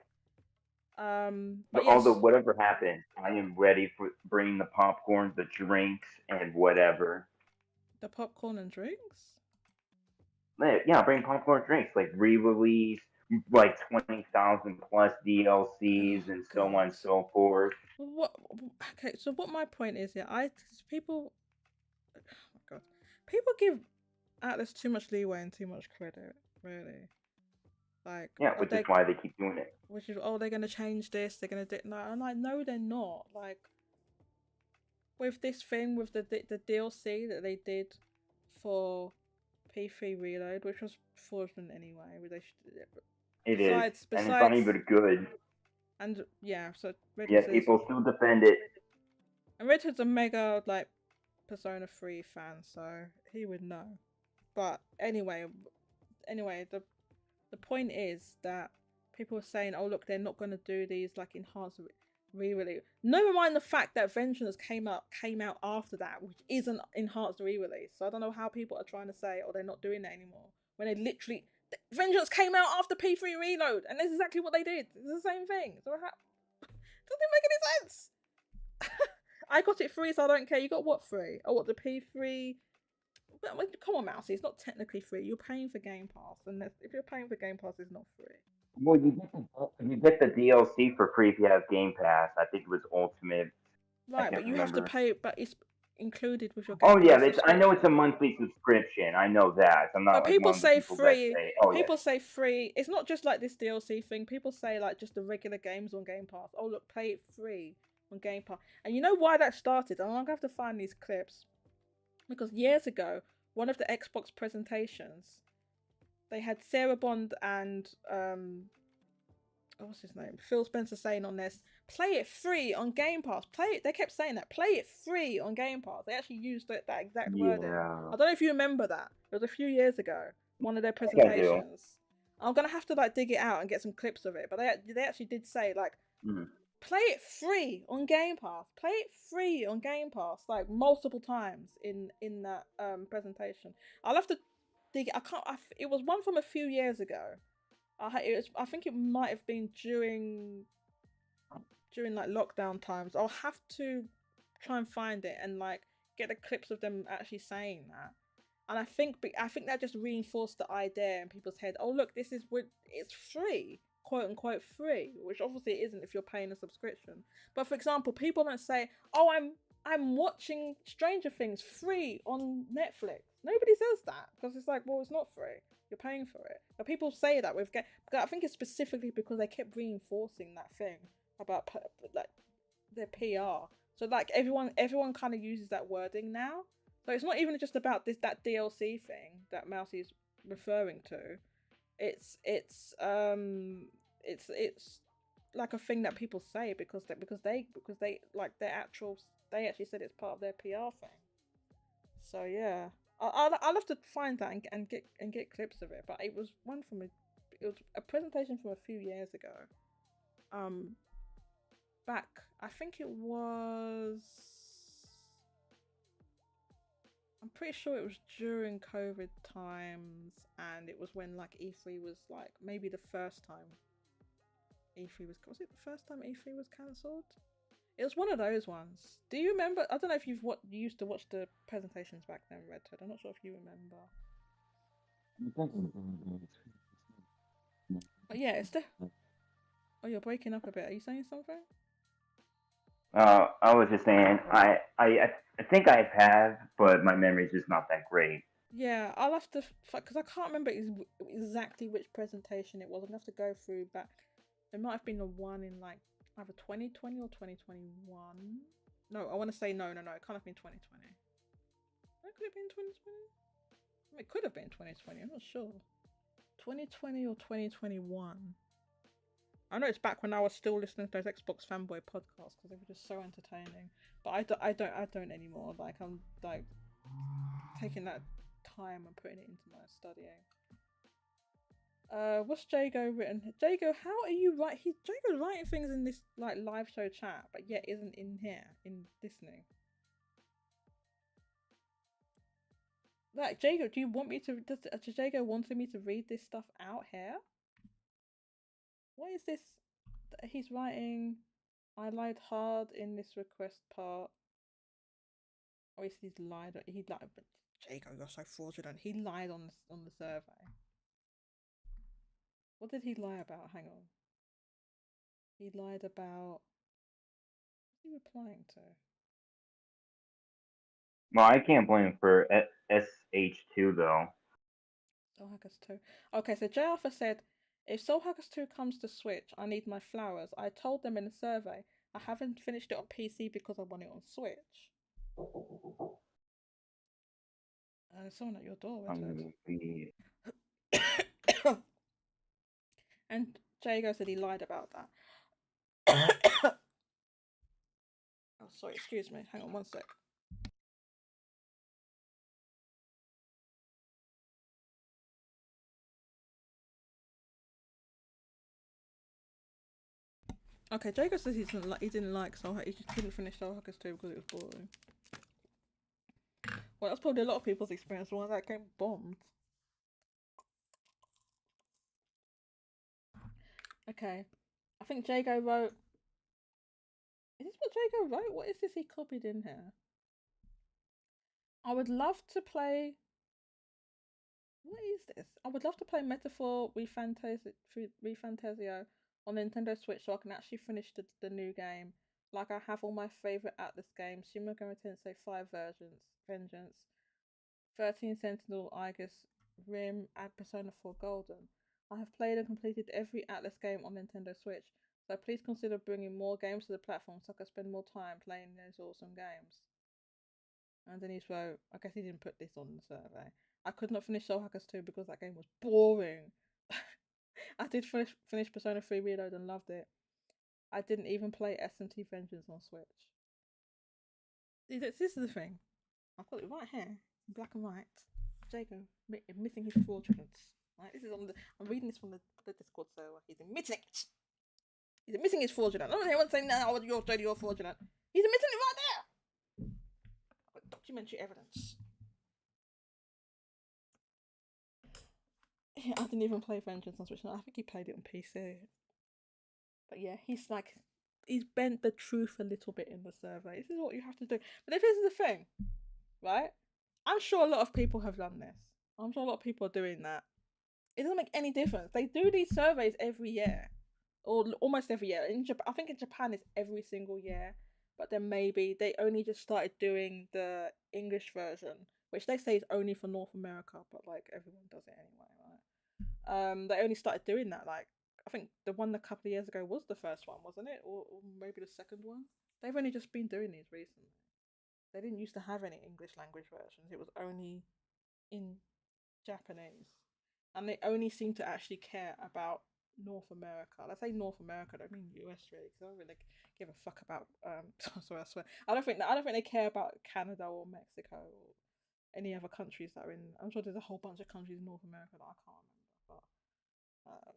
But But although yes, whatever happens, I am ready for bringing the popcorn, the drinks, and whatever. the popcorn and drinks. Yeah, bring popcorn drinks like re-release, like 20,000 plus Oh DLCs and so on God. and so forth. What? Okay, so what my point is, yeah, people. Oh my God, people give Atlas too much leeway and too much credit. Really, like, Yeah, are which is they? why they keep doing it. Which is, oh, they're gonna change this. They're gonna do. No, I'm like, no, they're not. Like, with this thing with the DLC that they did for P3 Reload, which was fraudulent anyway. They should, It is, and it's not besides, even good. and yeah, so Red Hood Yet is, people still defend it. and Red Hood's a mega like Persona 3 fan, so he would know. But anyway, the point is that people are saying, oh look, they're not gonna do these like enhanced re-release. Never mind the fact that Vengeance came out after that, which isn't enhanced re-release. So I don't know how people are trying to say, oh, they're not doing that anymore when they literally Vengeance came out after P3 Reload, and that's exactly what they did. It's the same thing. So doesn't make any sense. I got it free, so I don't care. You got what free? Oh, what, the P3? Come on, Mousy. It's not technically free. You're paying for Game Pass, and if you're paying for Game Pass, it's not free. Well, you get the DLC for free if you have Game Pass. I think it was Ultimate. I Right, can't but you have to remember. pay. But it's included with your Oh Game yeah, Pass I know subscription. it's a monthly subscription. I know that. I'm not But like people one of the say people that free. say, "Oh yeah." People say free. It's not just like this DLC thing. People say like just the regular games on Game Pass. Oh look, play it free on Game Pass. And you know why that started? I'm gonna have to find these clips because years ago, one of the Xbox presentations, they had Sarah Bond and what's his name? Phil Spencer saying on this, play it free on Game Pass. Play it. They kept saying that. Play it free on Game Pass. They actually used that exact wording. Yeah, I don't know if you remember that. It was a few years ago. One of their I think I do. presentations. I'm gonna have to like dig it out and get some clips of it. But they actually did say like, Mhm. play it free on Game Pass. Play it free on Game Pass like multiple times in that presentation. I'll have to dig it. I can't. It was one from a few years ago. I think it might have been during like lockdown times. I'll have to try and find it and like get the clips of them actually saying that. And I think that just reinforced the idea in people's head. Oh look, this is what it's free, quote unquote free, which obviously it isn't if you're paying a subscription. But for example, people don't say, "Oh, I'm watching Stranger Things free on Netflix." Nobody says that because it's like, well, it's not free. You're paying for it. But people say that with I think it's specifically because they kept reinforcing that thing about like their PR. So like everyone kind of uses that wording now. So it's not even just about that DLC thing that Mousy referring to. It's like a thing that people say because they like they actually said it's part of their PR thing. So yeah, I'll have to find that and get clips of it. But it was a presentation from a few years ago. Back I think it was. I'm pretty sure it was during COVID times, and it was when like E3 was like maybe the first time E3 was it the first time E3 was cancelled? It was one of those ones. Do you remember? I don't know if you used to watch the presentations back then, Red Hood. I'm not sure if you remember. But yeah, it's the. Oh, you're breaking up a bit. Are you saying something? I was just saying, I think I have, but my memory's just not that great. Yeah, I'll have to because I can't remember exactly which presentation it was. I'm gonna have to go through back. It might have been the one in like either 2020 or 2021. No, I want to say no. It can't have been 2020. That could have been 2020. It could have been 2020. I'm not sure. 2020 or 2021. I know it's back when I was still listening to those Xbox fanboy podcasts because they were just so entertaining. But I don't anymore. Like I'm like taking that time and putting it into my studying. What's Jago written? Jago, how are you right? Jago's writing things in this like live show chat, but yet isn't in here in listening. Like Jago, do you want me to? Does Jago wanted me to read this stuff out here? What is this? He's writing. I lied hard in this request part. Obviously, he's lied. He lied, but Jago, you're so fraudulent. He lied on the survey. What did he lie about? Hang on. He lied about. What's he replying to? Well, I can't blame him for SH2 though. Soul Hackers 2. Okay, so J Alpha said, if Soul Hackers 2 comes to Switch, I need my flowers. I told them in the survey I haven't finished it on PC because I want it on Switch. There's someone at your door, Richard. And Jago said he lied about that. Oh, sorry, excuse me. Hang on one sec. Okay, Jago says he didn't like Soul Hackers. He just couldn't finish Soul Hackers 2 because it was boring. Well, that's probably a lot of people's experience. Why that game bombed. Okay, I think Jago wrote. Is this what Jago wrote? What is this he copied in here? I would love to play. What is this? I would love to play Metaphor ReFantazio on Nintendo Switch so I can actually finish the new game. Like I have all my favourite Atlus games: Shin Megami Tensei 5 versions, Vengeance, 13 Sentinel, Aegis, Rim, and Persona 4 Golden. I have played and completed every Atlus game on Nintendo Switch, so please consider bringing more games to the platform so I can spend more time playing those awesome games. And then he wrote, I guess he didn't put this on the survey. I could not finish Soul Hackers 2 because that game was boring. I did finish Persona 3 Reload and loved it. I didn't even play SMT Vengeance on Switch. This is the thing. I've got it right here, black and white. Jago admitting his fraudulence. Right, this is on the. I'm reading this from the Discord server. He's admitting it. He's admitting his fraudulent. I don't want anyone saying, "No, you're dirty, you're fraudulent." He's admitting it right there. I've got documentary evidence. Yeah, I didn't even play Vengeance on Switch. I think he played it on PC. But yeah, he's bent the truth a little bit in the survey. This is what you have to do. But if this is the thing, right? I'm sure a lot of people have done this. I'm sure a lot of people are doing that. It doesn't make any difference. They do these surveys every year, or almost every year. I think in Japan it's every single year. But then maybe they only just started doing the English version, which they say is only for North America, but like everyone does it anyway, right? They only started doing that like I think the one a couple of years ago was the first one, wasn't it? Or maybe the second one. They've only just been doing these recently. They didn't used to have any English language versions. It was only in Japanese. And they only seem to actually care about North America. Let's say North America, I don't mean US really, because I don't really give a fuck about sorry, I swear. I don't think they care about Canada or Mexico or any other countries that are in. I'm sure there's a whole bunch of countries in North America that I can't remember, but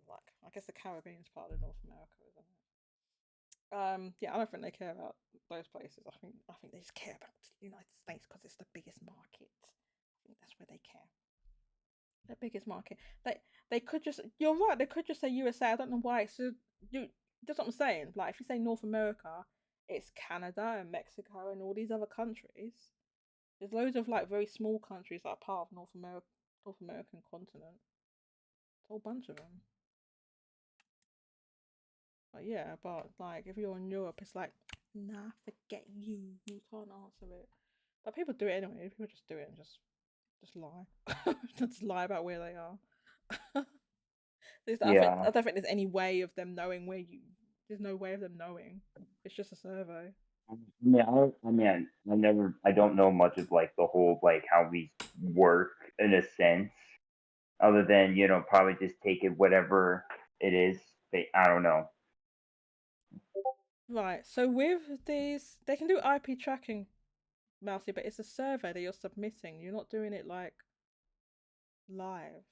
like I guess the Caribbean is part of North America, isn't it? Yeah, I don't think they care about those places. I think they just care about the United States because it's the biggest market. I think that's where they care. The biggest market. They could just. You're right. They could just say USA. I don't know why. So that's what I'm saying. Like if you say North America, it's Canada and Mexico and all these other countries. There's loads of like very small countries that are part of North American continent. A whole bunch of them. But yeah, but like if you're in Europe, it's like, nah, forget you. You can't answer it. But people do it anyway. People just do it and just lie. Just lie about where they are. Yeah. I don't think there's any way of them knowing where you. There's no way of them knowing. It's just a survey. I don't know much of like the whole like how these work in a sense, other than probably just take it whatever it is. I don't know. Right. So with these, they can do IP tracking, Mousy, but it's a survey that you're submitting. You're not doing it like live.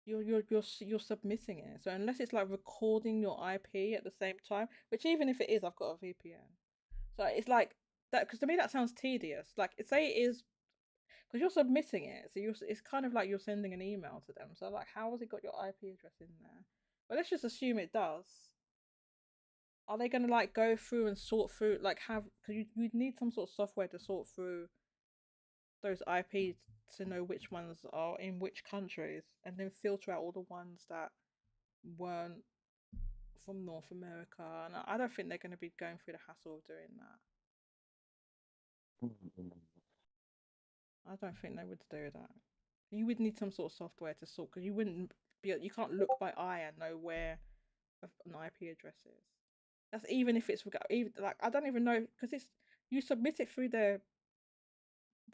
You're submitting it. So unless it's like recording your IP at the same time, which even if it is, I've got a VPN. So it's like that, because to me that sounds tedious. Like say it is, because you're submitting it, so it's kind of like you're sending an email to them. So like, how has it got your IP address in there? But let's just assume it does. Are they gonna like go through and sort through, like have, because you'd need some sort of software to sort through those IPs to know which ones are in which countries, and then filter out all the ones that weren't from North America. And I don't think they're going to be going through the hassle of doing that. I don't think they would do that. You would need some sort of software to sort, because you wouldn't be, you can't look by eye and know where an IP address is. That's even if it's even like, I don't even know, because it's, you submit it through their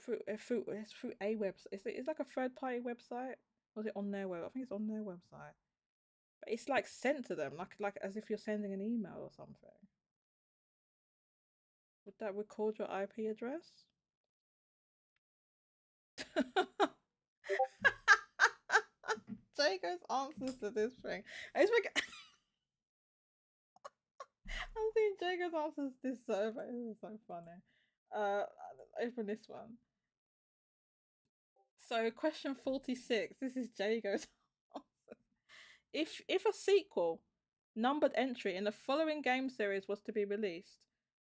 through it's through a website. It's like a third party website. Or is it on their web? I think it's on their website. But it's like sent to them, like as if you're sending an email or something. Would that record your IP address? Jaco's answers to this thing. I'm seeing Jaco's answers to this survey. This is so funny. Open this one. So question 46. This is Jaco's answer. If a sequel numbered entry in the following game series was to be released,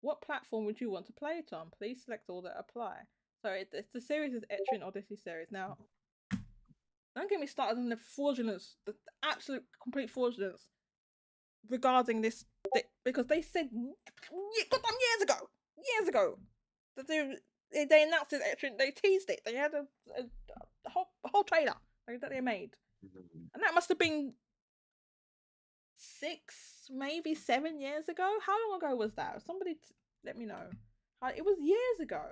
what platform would you want to play it on? Please select all that apply. So the series is Etrian Odyssey series. Now, don't get me started on the fraudulence, the absolute complete fraudulence regarding this, because they said goddamn years ago that they announced it. They teased it. They had a whole trailer that they made, and that must have been 6, maybe 7 years ago. How long ago was that? Somebody let me know. It was years ago.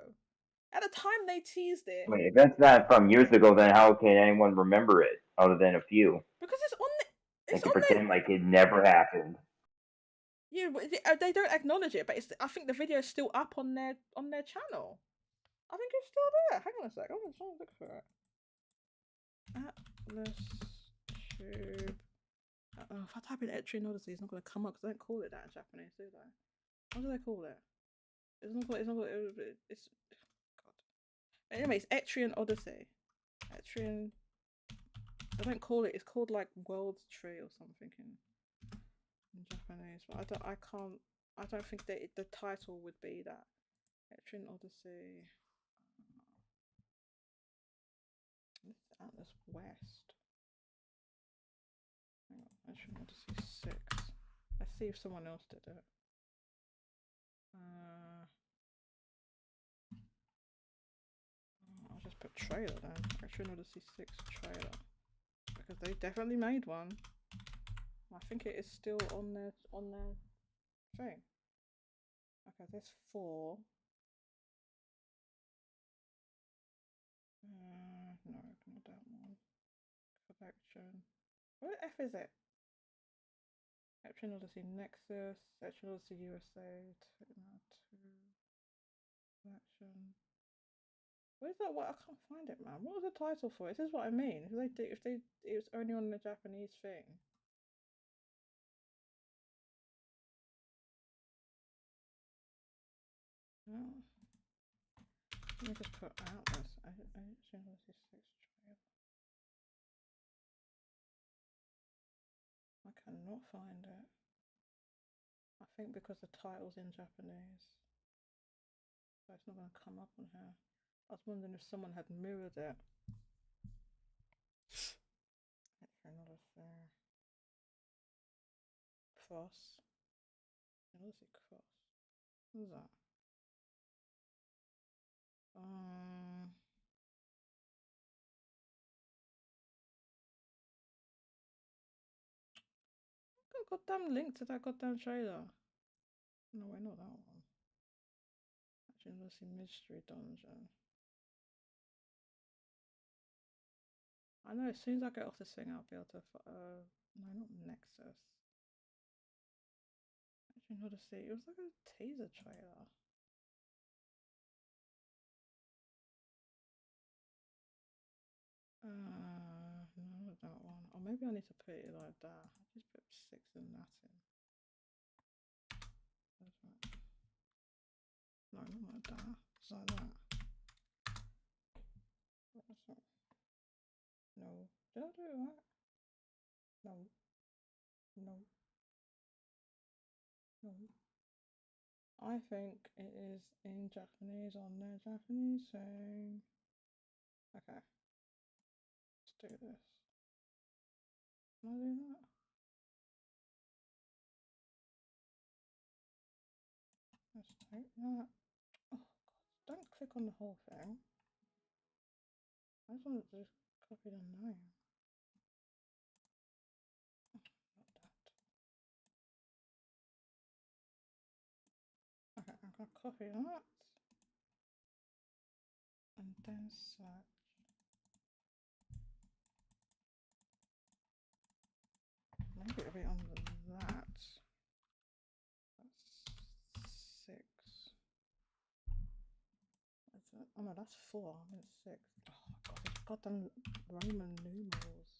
At the time they teased it. Wait, if that's not from years ago, then how can anyone remember it other than a few? Because it's on the. They can pretend like it never happened. Yeah, they don't acknowledge it, but I think the video is still up on their channel. I think it's still there. Hang on a sec. I'm gonna look for it. Atlus tube. If I type in Etrian Odyssey, it's not gonna come up because they don't call it that in Japanese, do they? What do they call it? It's not. It's. God. Anyways, Etrian Odyssey. Etrian. They don't call it. It's called like World's Tree or something in Japanese, but I don't think that the title would be that. Etrian Odyssey. This is Atlus West. Hang on, Etrian Odyssey 6. Let's see if someone else did it. I'll just put trailer then. Etrian Odyssey 6 trailer, because they definitely made one. I think it is still on their thing. Okay, there's 4. No, not that one. Collection. What F is it? Etrian Odyssey Nexus, Etrian Odyssey USA, 2 collection. What is that? What, I can't find it, man. What was the title for it? This is what I mean. If it was only on the Japanese thing. Oh. Let me just put Atlus. Etrian Odyssey 6 trailer. I cannot find it. I think because the title's in Japanese, so it's not going to come up on here. I was wondering if someone had mirrored it. Another thing. Cross. Let's see, cross. What is that? Got a goddamn link to that goddamn trailer. No way, not that one. Actually, let's see, Mystery Dungeon. I know, as soon as I get off this thing, I'll be able to. No, not Nexus. Actually, not to see. It was like a teaser trailer. No, that one. Or maybe I need to put it like that. I just put 6 and that in. That's right. No, not like that. It's like that. That's not. No. Did I do it right? No. No. No. I think it is in Japanese on the Japanese thing. Okay. Let's do this. Can I do that? Let's take that. Oh, God. Don't click on the whole thing. I just want to just copy the name. Oh, not that. Okay, I'm going to copy that. And then search. Maybe it'll be under that. That's 6. That's it. Oh no, that's 4. I'm in 6. Oh my God, it's got them Roman numerals.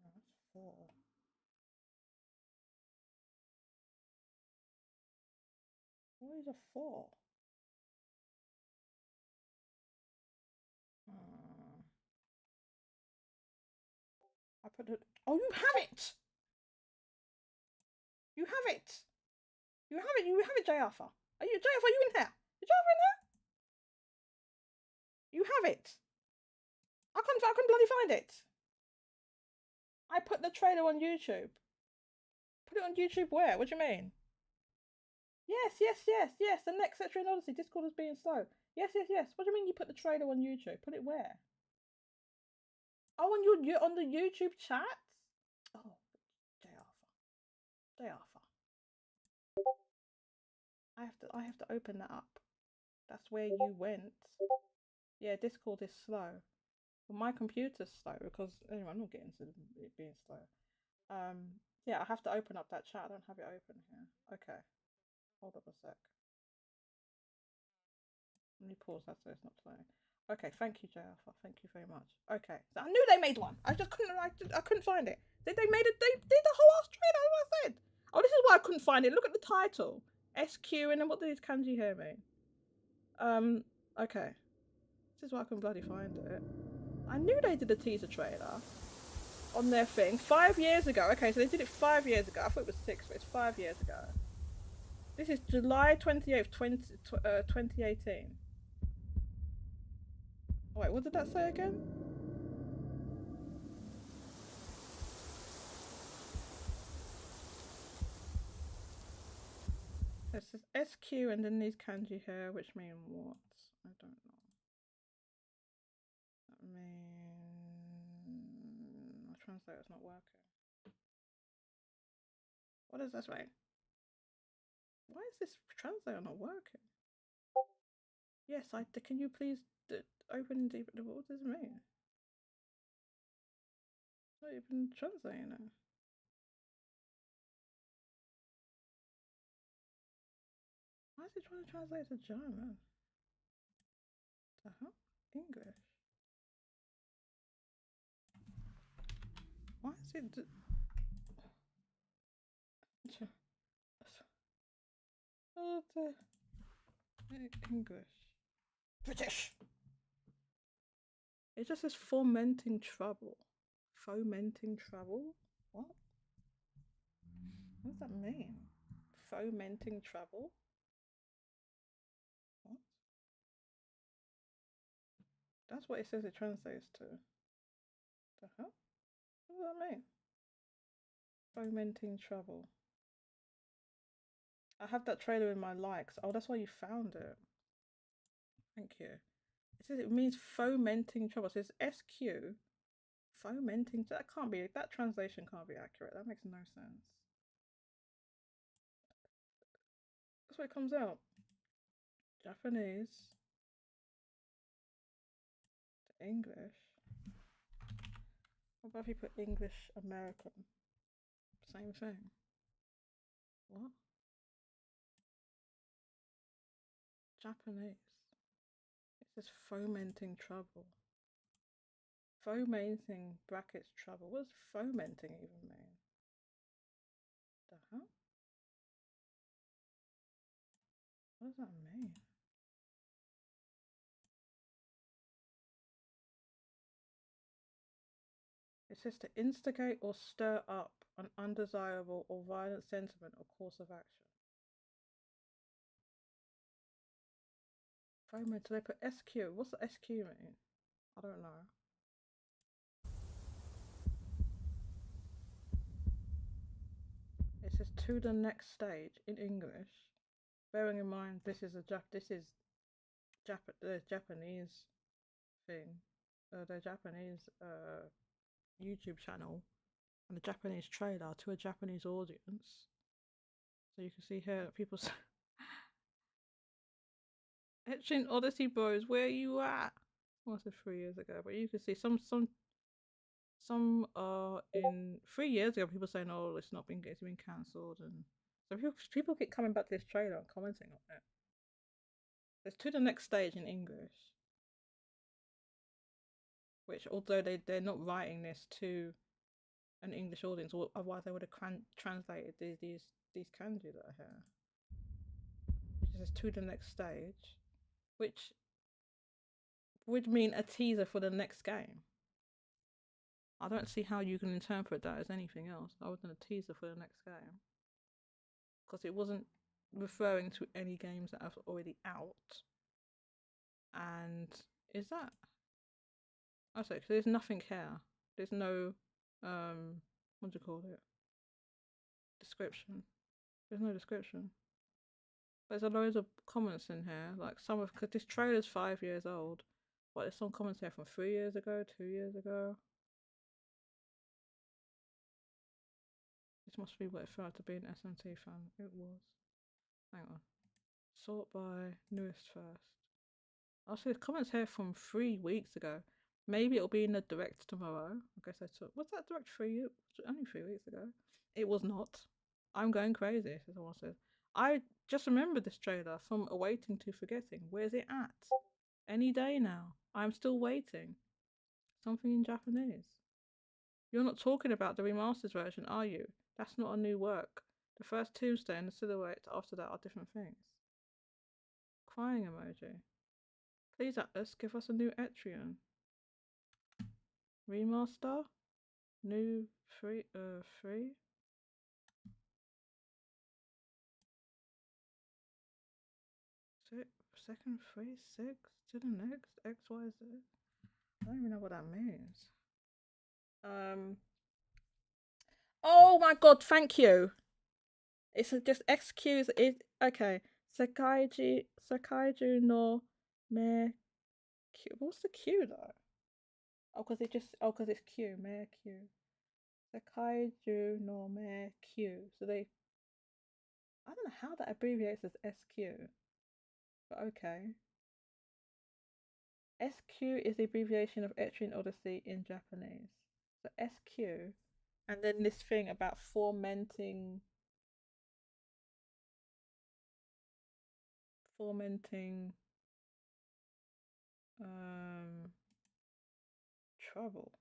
Oh, that's 4. What is a 4? I put it. Oh, you have it! You have it! You have it! You have it, J Alpha! Are you J Alpha? Are you in here? Is J Alpha in here? You have it! I couldn't bloody find it! I put the trailer on YouTube. Put it on YouTube where? What do you mean? Yes. The next section in Odyssey. Discord is being slow. Yes. What do you mean you put the trailer on YouTube? Put it where? Oh, on the YouTube chat? Oh, J Alpha. I have to open that up. That's where you went. Yeah, Discord is slow. Well, my computer's slow because anyway, I'm not getting to it being slow. Yeah, I have to open up that chat. I don't have it open here. Okay. Hold up a sec. Let me pause that so it's not playing. Okay, thank you, J Alpha. Thank you very much. Okay, so I knew they made one. I just couldn't. I couldn't find it. They made it. They did the whole ass trailer. That's what I said. Oh, this is why I couldn't find it. Look at the title. SQ, and then what do these kanji here mean? Okay. This is why I couldn't bloody find it. I knew they did a teaser trailer on their thing 5 years ago. Okay, so they did it 5 years ago. I thought it was 6, but it's 5 years ago. This is July 28th, 2018. Oh, wait, what did that say again? It says SQ and then these kanji here, which mean what? I don't know. That means my translator's not working. What does this mean? Why is this translator not working? Yes, can you please open deep? What does it mean? It's not even translating it. Why is it trying to translate to German? The hell? English? Why is it? Oh, English. British. It just says fomenting trouble. Fomenting trouble? What? What does that mean? Fomenting trouble? What? That's what it says it translates to. The hell? What does that mean? Fomenting trouble. I have that trailer in my likes. Oh, that's why you found it. Thank you. It says it means fomenting trouble. So it's SQ. Fomenting. That can't be. That translation can't be accurate. That makes no sense. That's what it comes out. Japanese to English. What about if you put English American? Same thing. What? Japanese. This is fomenting trouble. Fomenting brackets trouble. What does fomenting even mean? The hell? What does that mean? It says to instigate or stir up an undesirable or violent sentiment or course of action. Foment, so they put SQ. What's the SQ mean? I don't know. It says to the next stage in English. Bearing in mind this is the Japanese thing, the Japanese YouTube channel and the Japanese trailer to a Japanese audience. So you can see here people say, Etching Odyssey Bros, where are you at? Well, I said 3 years ago, but you can see some in 3 years ago people saying, oh, it's been cancelled, and so people keep coming back to this trailer and commenting on it. There's to the next stage in English, which although they're not writing this to an English audience, or otherwise they would have translated these kanji that are here. Which is to the next stage, which would mean a teaser for the next game. I don't see how you can interpret that as anything else other than a teaser for the next game, because it wasn't referring to any games that are already out. And is that? I say, because there's nothing here. There's no what do you call it? Description. There's no description. There's a loads of comments in here, like because this trailer's 5 years old, but there's some comments here from 3 years ago, 2 years ago. This must be what it felt to be an SMT fan. It was. Hang on. Sort by newest first. I'll see the comments here from 3 weeks ago. Maybe it'll be in the direct tomorrow. I guess I took. What's that direct only 3 weeks ago? It was not. I'm going crazy, is what I said. I just remembered this trailer from awaiting to forgetting. Where's it at? Any day now. I'm still waiting. Something in Japanese. You're not talking about the remastered version, are you? That's not a new work. The first Tuesday and the silhouette after that are different things. Crying emoji. Please, Atlus, give us a new Etrian. Remaster? New free? Second free? 6? To the next? XYZ? I don't even know what that means. Oh my god, thank you. It's just excuse it. Okay. Sakaiju no me Q. What's the Q though? Oh, because it's Q. Me Q. Sakaiju no me Q. So I don't know how that abbreviates as SQ. But okay. SQ is the abbreviation of Etrian Odyssey in Japanese. So SQ, and then this thing about fomenting trouble.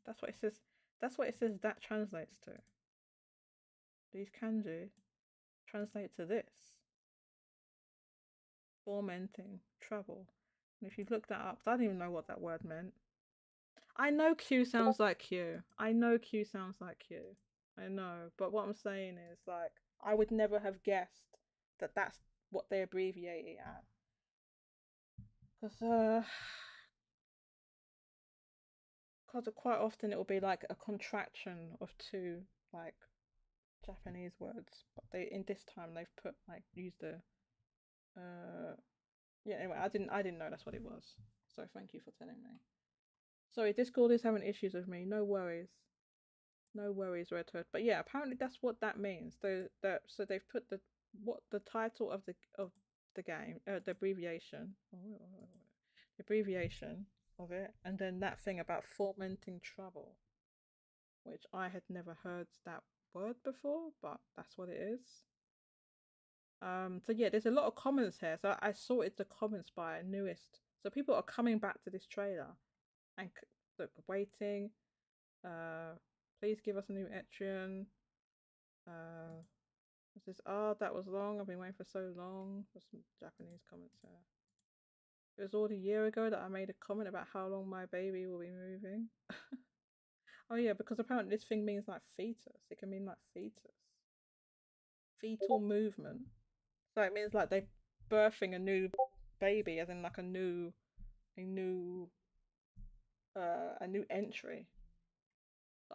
That's what it says. That's what it says that translates to. These kanji translate to this. Fomenting trouble. And if you look that up, I don't even know what that word meant. I know Q sounds like Q. I know Q sounds like Q. I know. But what I'm saying is, like, I would never have guessed that that's what they abbreviate it at. Because quite often it will be like a contraction of two, like, Japanese words. But in this time they've put, like, used the yeah, anyway, I didn't know that's what it was. So thank you for telling me. Sorry, Discord is having issues with me. No worries. No worries, Red Hood. But yeah, apparently that's what that means. So they've put the title of the game, the abbreviation. The abbreviation of it, and then that thing about fomenting trouble, which I had never heard that word before, but that's what it is. So yeah, there's a lot of comments here. So I sorted the comments by newest So people are coming back to this trailer and look, waiting. Please give us a new Etrian. This is, oh, that was long. I've been waiting for so long. There's some Japanese comments here. It was already a year ago that I made a comment about how long my baby will be moving. Oh yeah, because apparently this thing means like fetus. It can mean like fetus. Fetal movement. So it means like they're birthing a new baby, as in like a new entry.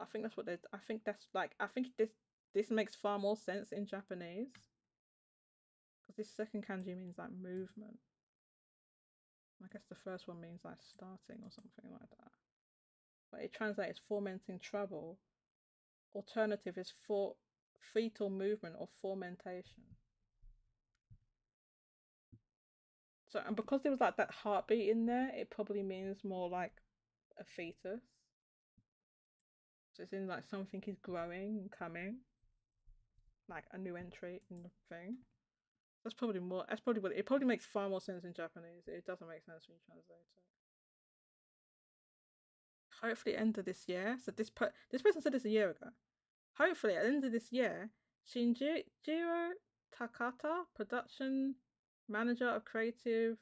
I think that's what they. I think that's like. I think this makes far more sense in Japanese, because this second kanji means like movement. I guess the first one means like starting or something like that. But it translates fomenting trouble. Alternative is for fetal movement or fomentation. So, and because there was like that heartbeat in there, it probably means more like a fetus. So it's in like something is growing and coming, like a new entry in the thing. That's probably more. That's probably what it probably makes far more sense in Japanese. It doesn't make sense when you translate it. Hopefully, end of this year. So this person said this a year ago. Hopefully, at the end of this year, Shinjiro Takata, production manager of creative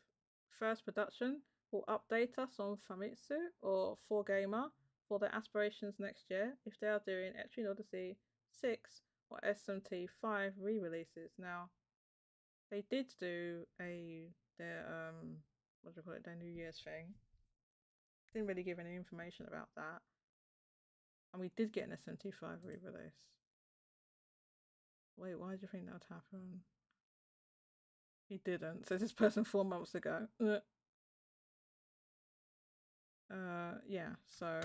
first production, will update us on Famitsu or 4Gamer for their aspirations next year if they are doing Etrian Odyssey 6 or SMT5 re-releases. Now, they did do their what do you call it, their New Year's thing. Didn't really give any information about that. And we did get an SMT5 re-release. Wait, why do you think that would happen? He didn't. Says this person 4 months ago. Yeah, so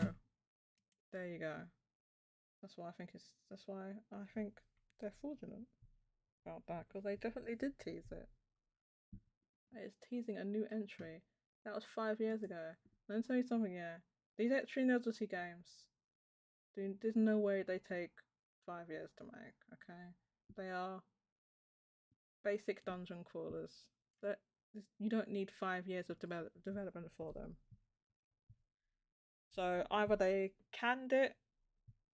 there you go. That's why I think they're fraudulent about that, because they definitely did tease it. It's teasing a new entry. That was 5 years ago. Let me tell you something, yeah. These Etrian Odyssey games, there's no way they take 5 years to make, okay? They are basic dungeon crawlers. You don't need 5 years of development for them. So either they canned it,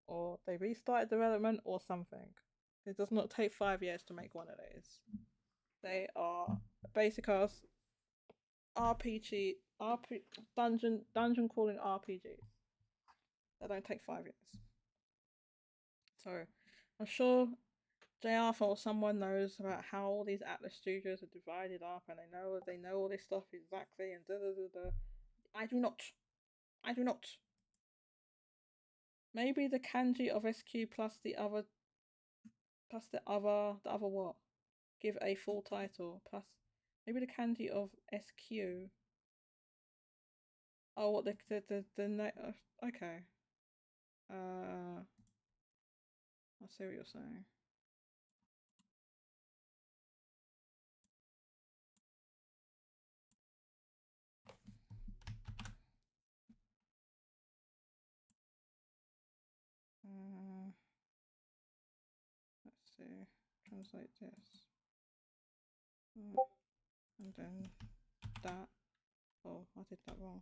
or they restarted development, or something. It does not take 5 years to make one of these. They are basic ass dungeon crawling RPGs. They don't take 5 years. So I'm sure JR or someone knows about how all these Atlus studios are divided up, and they know all this stuff exactly, and da da da da. I do not. Maybe the kanji of SQ plus the other what? Give a full title plus maybe the kanji of SQ. Oh, what the okay. I see what you're saying. Let's see. Translate this. And then that. Oh, I did that wrong.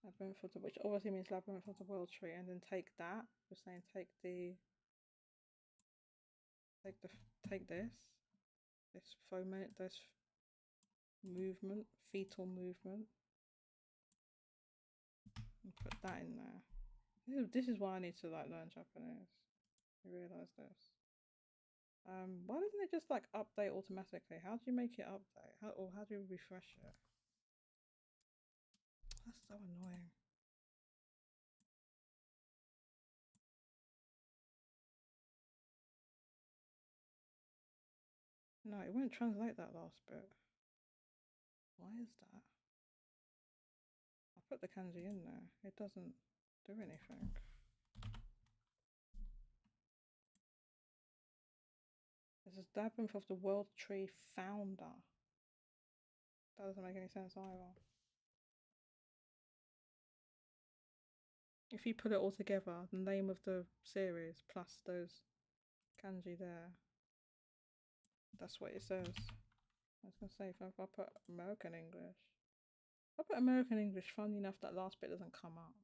Labyrinth of the, which obviously means Labyrinth of the World Tree, and then take that. We're saying take this foment, this movement, fetal movement, and put that in there. This is why I need to like learn Japanese. You realise this? Why doesn't it just like update automatically? How do you make it update? How do you refresh it? That's so annoying. No, it won't translate that last bit. Why is that? I put the kanji in there. It doesn't do anything. This is Labyrinth of the World Tree Founder. That doesn't make any sense either. If you put it all together, the name of the series plus those kanji there, that's what it says. I was gonna say if I put American English. If I put American English, funny enough that last bit doesn't come up.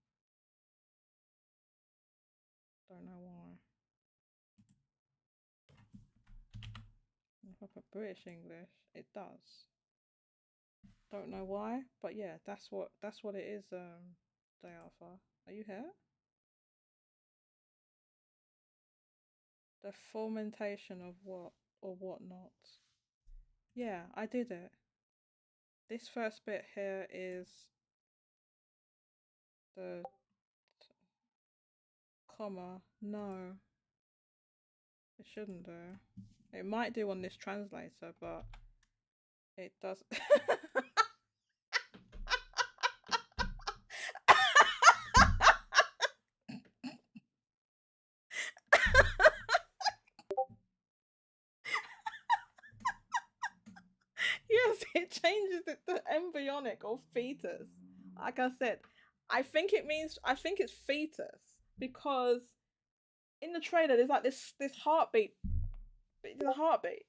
Don't know why. If I put British English, it does. Don't know why, but yeah, that's what it is. Day Alpha, are you here? The fermentation of what or what not? Yeah, I did it. This first bit here is the comma. No, it shouldn't do. It might do on this translator, but it does. Yes, it changes it to embryonic or fetus. Like I said, I think it's fetus because in the trailer there's like this heartbeat. It's a heartbeat.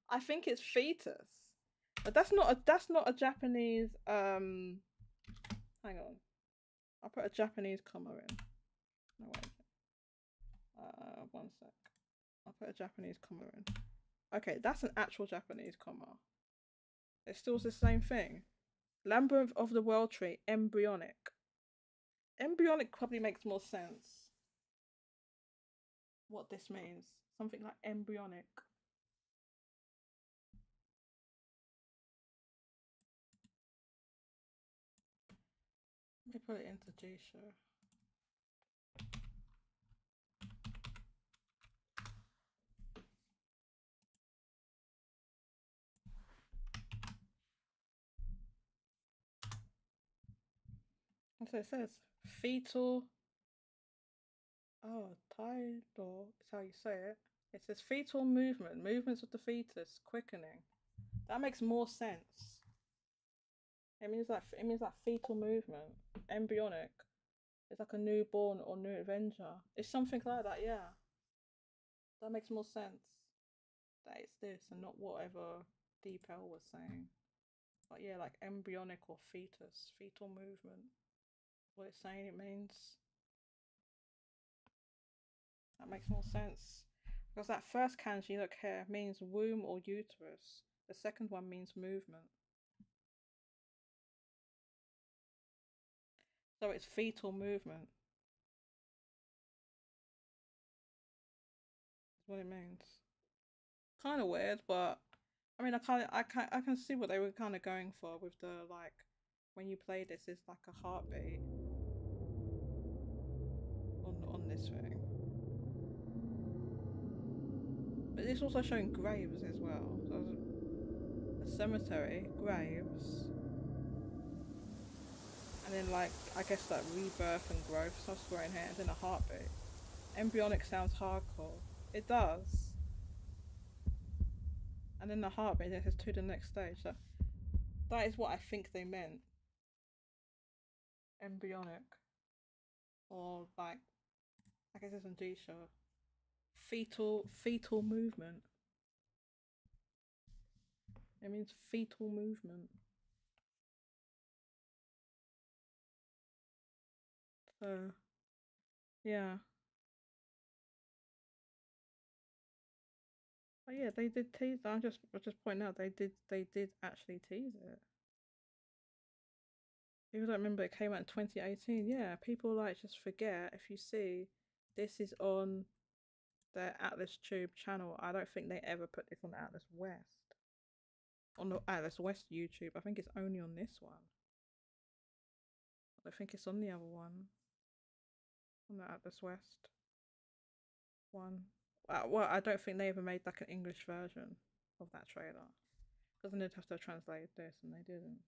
I think it's fetus. But that's not a Japanese hang on. I'll put a Japanese comma in. No wait. One sec. I'll put a Japanese comma in. Okay, that's an actual Japanese comma. It's still the same thing. Labyrinth of the World Tree, embryonic. Embryonic probably makes more sense. What this means. Something like embryonic. Let me put it into G-Show. So it says fetal. Oh, tidal is how you say it. It says fetal movement, movements of the fetus, quickening. That makes more sense. It means like fetal movement, embryonic. It's like a newborn or new adventure. It's something like that, yeah. That makes more sense. That it's this and not whatever Deep L was saying. But yeah, like embryonic or fetus, fetal movement. What it's saying it means. That makes more sense. Because that first kanji, look here, means womb or uterus. The second one means movement. So it's fetal movement. That's what it means. Kind of weird, but I mean, I can see what they were kind of going for with the like when you play this, it's like a heartbeat on this thing. But it's also showing graves as well. So a cemetery, graves, and then like I guess like rebirth and growth, stuff growing here, and then a heartbeat. Embryonic sounds hardcore. It does. And then the heartbeat, it says to the next stage. So that is what I think they meant. Embryonic. Or like, I guess it's on G-Show. Fetal movement. It means fetal movement. So, yeah. But yeah, they did tease. I was just pointing out they did actually tease it. People don't remember it came out in 2018. Yeah, people like just forget. If you see, this is on the Atlus Tube channel. I don't think they ever put this on Atlus West. On the Atlus West YouTube. I think it's only on this one. I don't think it's on the other one. On the Atlus West one. Well, I don't think they ever made like an English version of that trailer. Because then they'd have to translate this, and they didn't.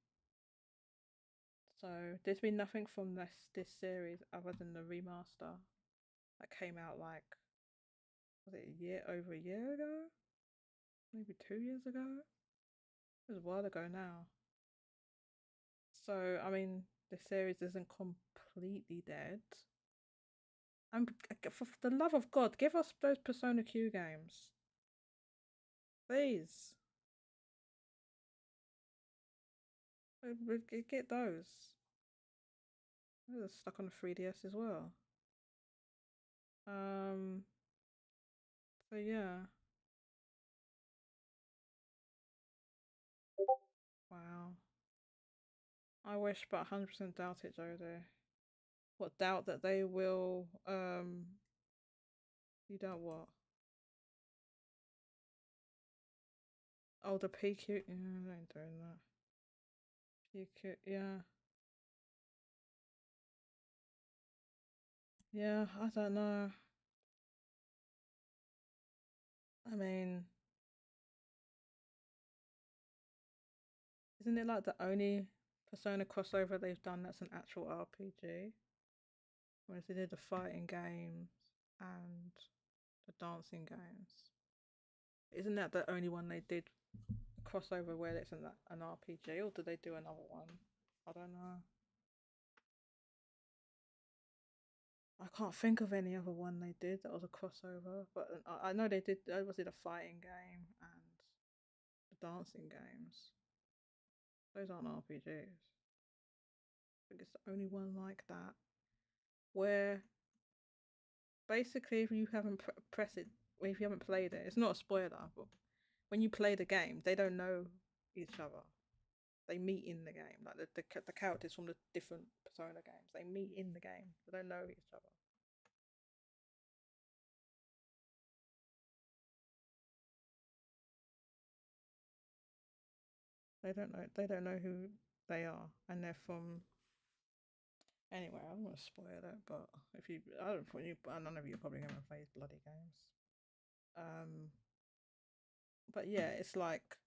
So there's been nothing from this series other than the remaster that came out like, was it over a year ago? Maybe 2 years ago? It was a while ago now. So I mean, the series isn't completely dead. And for the love of God, give us those Persona Q games, please. Get those. Those are stuck on the 3DS as well. So yeah. Wow. I wish, but 100% doubt it, Jodie. What doubt that they will? You doubt what? Oh, the PQ. Yeah, I ain't doing that. PQ. Yeah. Yeah, I don't know. I mean, isn't it like the only Persona crossover they've done that's an actual RPG? Whereas they did the fighting games and the dancing games. Isn't that the only one they did crossover where it's an RPG, or did they do another one? I don't know. I can't think of any other one they did that was a crossover, but I know they did. Was it a fighting game and the dancing games? Those aren't RPGs. I think it's the only one like that where basically if you haven't pressed it, if you haven't played it, it's not a spoiler, but when you play the game, they don't know each other. They meet in the game, like the characters from the different Persona games. They meet in the game. They don't know each other. They don't know. They don't know who they are, and they're from. Anyway, I don't want to spoil it, but if you, I don't put you, none of you are probably going to play these bloody games. But yeah, it's like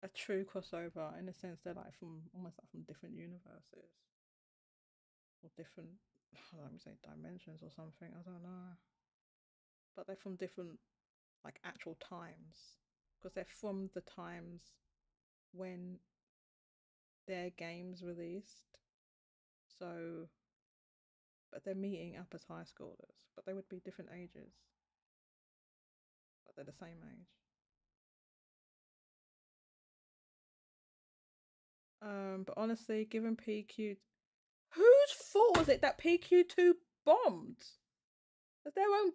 a true crossover in the sense they're like from almost like from different universes or different, I don't know, say dimensions or something. I don't know, but they're from different like actual times because they're from the times when their games released. So, but they're meeting up as high schoolers, but they would be different ages, but they're the same age. But honestly, given PQ, whose fault was it that PQ2 bombed? It's their own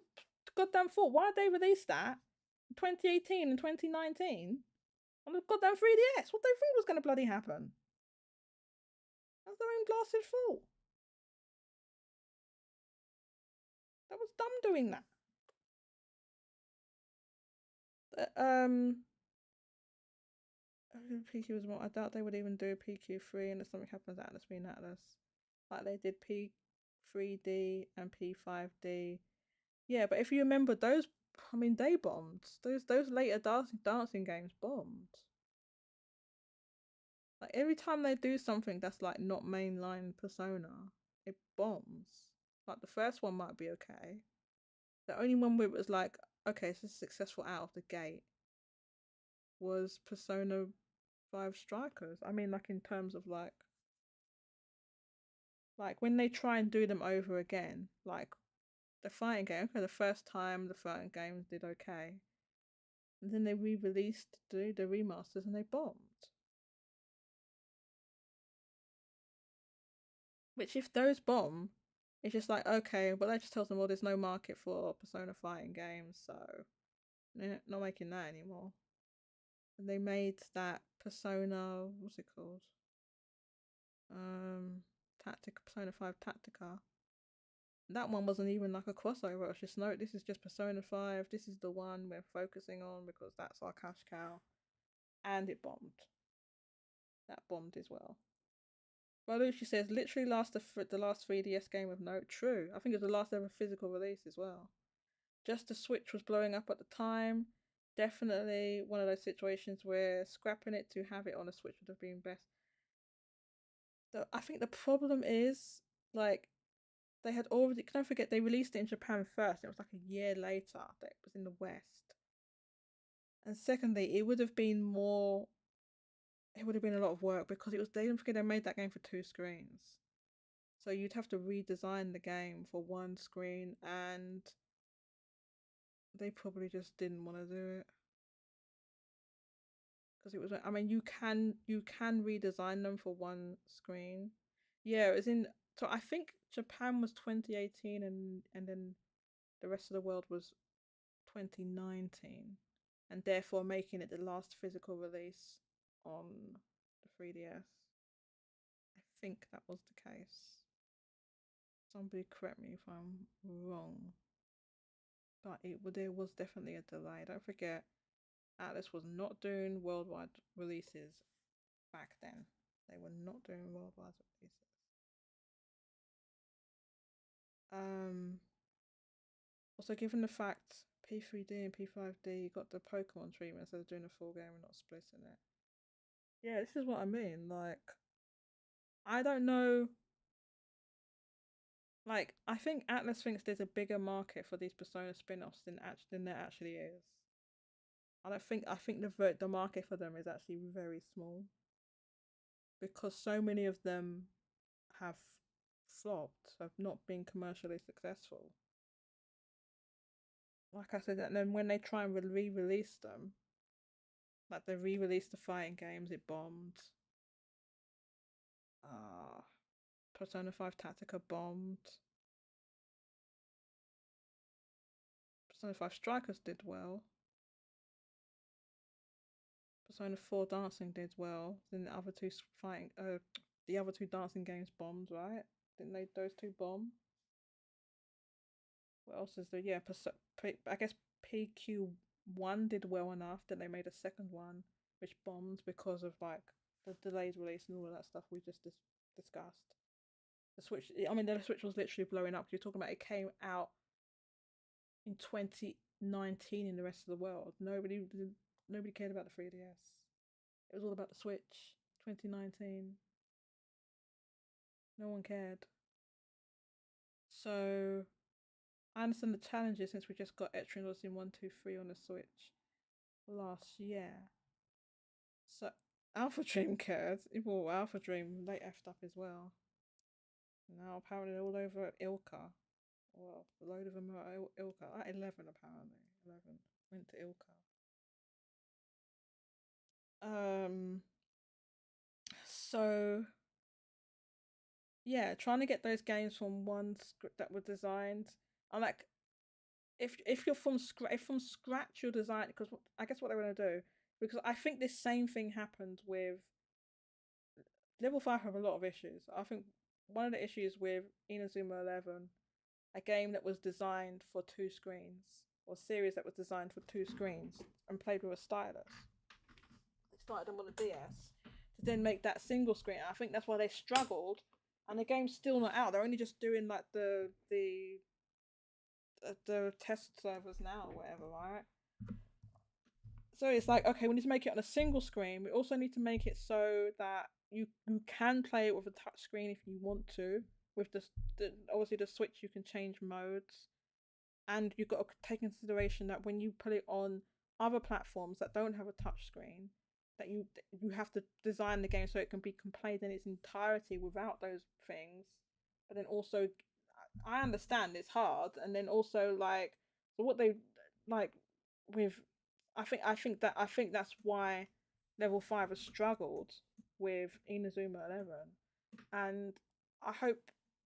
goddamn fault. Why did they release that in 2018 and 2019 on the goddamn 3DS? What do they think was going to bloody happen? That's their own blasted fault. That was dumb doing that. PQ was more. I doubt they would even do PQ3 unless something happens at Atlus being Atlus. Like they did P3D and P5D. Yeah, but if you remember those, I mean, they bombed. Those later dancing games bombed. Like every time they do something that's like not mainline Persona, it bombs. Like the first one might be okay. The only one where it was like, okay, this is successful out of the gate was Persona 5 Strikers. I mean, like in terms of like when they try and do them over again, like the fighting game. Okay, the first time the fighting games did okay, and then they re-released the remasters and they bombed. Which, if those bomb, it's just like, okay, but that just tells them, well, there's no market for Persona fighting games, so they're not making that anymore. And they made that Persona, what's it called? Persona 5 Tactica. That one wasn't even like a crossover. It was just, no, this is just Persona 5. This is the one we're focusing on because that's our cash cow. And it bombed. That bombed as well. Baluchi says, literally the last 3DS game of note. True. I think it was the last ever physical release as well. Just the Switch was blowing up at the time. Definitely one of those situations where scrapping it to have it on a Switch would have been best. I think the problem is, like, they had already, don't forget, they released it in Japan first. It was like a year later that it was in the West. And secondly, it would have been a lot of work because they didn't forget they made that game for 2 screens. So you'd have to redesign the game for 1 screen, and they probably just didn't want to do it. because it was. I mean, you can redesign them for one screen. Yeah, it was in. So I think Japan was 2018, and then the rest of the world was 2019, and therefore making it the last physical release on the 3DS. I think that was the case. Somebody correct me if I'm wrong, but there was definitely a delay. Don't forget, Atlus was not doing worldwide releases back then. They were not doing worldwide releases. Also, given the fact P3D and P5D got the Pokemon treatment instead of doing a full game and not splitting it. Yeah, this is what I mean. Like, I don't know. Like, I think Atlus thinks there's a bigger market for these Persona spin-offs than there actually is. I think the market for them is actually very small because so many of them have flopped, have not been commercially successful. Like I said, and then when they try and re-release them, like they re-released the fighting games, it bombed. Persona 5 Tactica bombed. Persona 5 Strikers did well. Persona 4 Dancing did well. Then the other two dancing games bombed, right? Didn't those two bomb? What else is there? Yeah, I guess PQ1 did well enough that they made a second one, which bombed because of like the delayed release and all of that stuff we just discussed. The Switch, I mean, the Switch was literally blowing up. You're talking about it came out in 2019 in the rest of the world. Nobody cared about the 3DS. It was all about the Switch. 2019. No one cared. So I understand the challenges since we just got Etrian in 1, 2, 3 on the Switch last year. So Alpha Dream cared. Well, Alpha Dream, they effed up as well. Now apparently all over Ilka. Well, a load of them are Ilka. 11 apparently. 11 went to Ilka. So yeah, trying to get those games from one script that were designed. I'm like, if you're from scratch you're designing, because I guess what they're gonna do, because I think this same thing happened with Level 5 have a lot of issues. I think one of the issues with Inazuma 11, a game that was designed for 2 screens, or series that was designed for 2 screens and played with a stylus. They started them on the DS to then make that single screen. I think that's why they struggled, and the game's still not out. They're only just doing like the test servers now or whatever, right? So it's like, okay, we need to make it on a single screen. We also need to make it so that you can play it with a touch screen if you want to. With obviously the Switch, you can change modes, and you've got to take into consideration that when you put it on other platforms that don't have a touch screen, that you have to design the game so it can be played in its entirety without those things. But then also, I understand it's hard, and then also like, so what they like with, I think that's why Level 5 has struggled with Inazuma 11, and I hope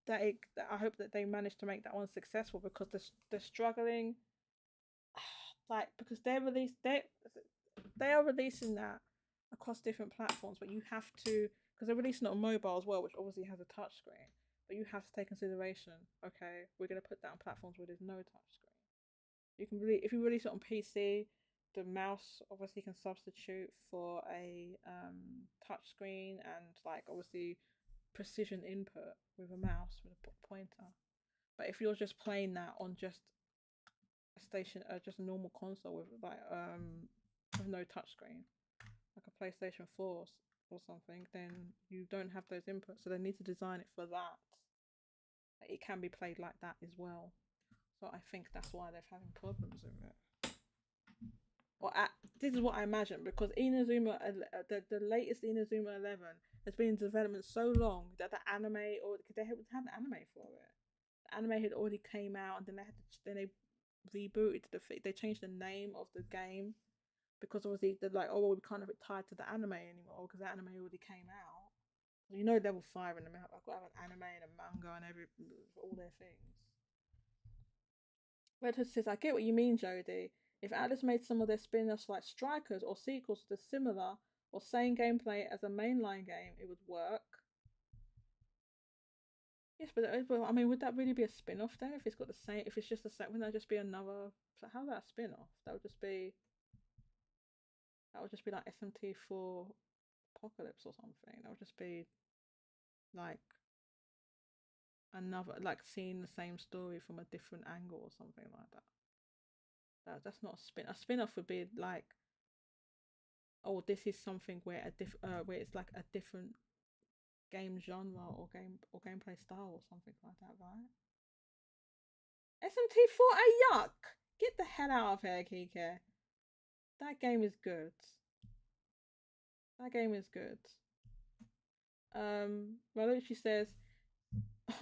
that they manage to make that one successful, because they're struggling, like, because they are releasing that across different platforms, but you have to, because they're releasing it on mobile as well, which obviously has a touch screen, but you have to take consideration, okay, we're going to put that on platforms where there's no touch screen. You can if you release it on PC, the mouse obviously can substitute for a touch screen, and like obviously precision input with a mouse with a pointer. But if you're just playing that on just just a normal console with with no touchscreen, like a PlayStation 4 or something, then you don't have those inputs. So they need to design it for that. It can be played like that as well. So I think that's why they're having problems with it. Well, this is what I imagine, because Inazuma, the latest Inazuma 11 has been in development so long that the anime, or they had an anime for it. The anime had already came out, and then they rebooted they changed the name of the game because obviously they're like, oh, well, we can't have it tied to the anime anymore because the anime already came out. You know, level 5 in the I've got to have an anime and a manga and all their things. Red Hood says, I get what you mean, Jodie. If Atlus made some of their spin-offs like Strikers or sequels to similar or same gameplay as a mainline game, it would work. Yes, but I mean, would that really be a spin-off then? If it's got the same, if it's just the same, wouldn't that just be another? So how's that a spin-off? That would just be like SMT4 Apocalypse or something. That would just be like another, like seeing the same story from a different angle or something like that. That's not a spin. A spin-off would be like, oh, this is something where where it's like a different game genre or gameplay style or something like that, right? SMT4, yuck! Get the hell out of here, Kike. That game is good. That game is good. Malucci says,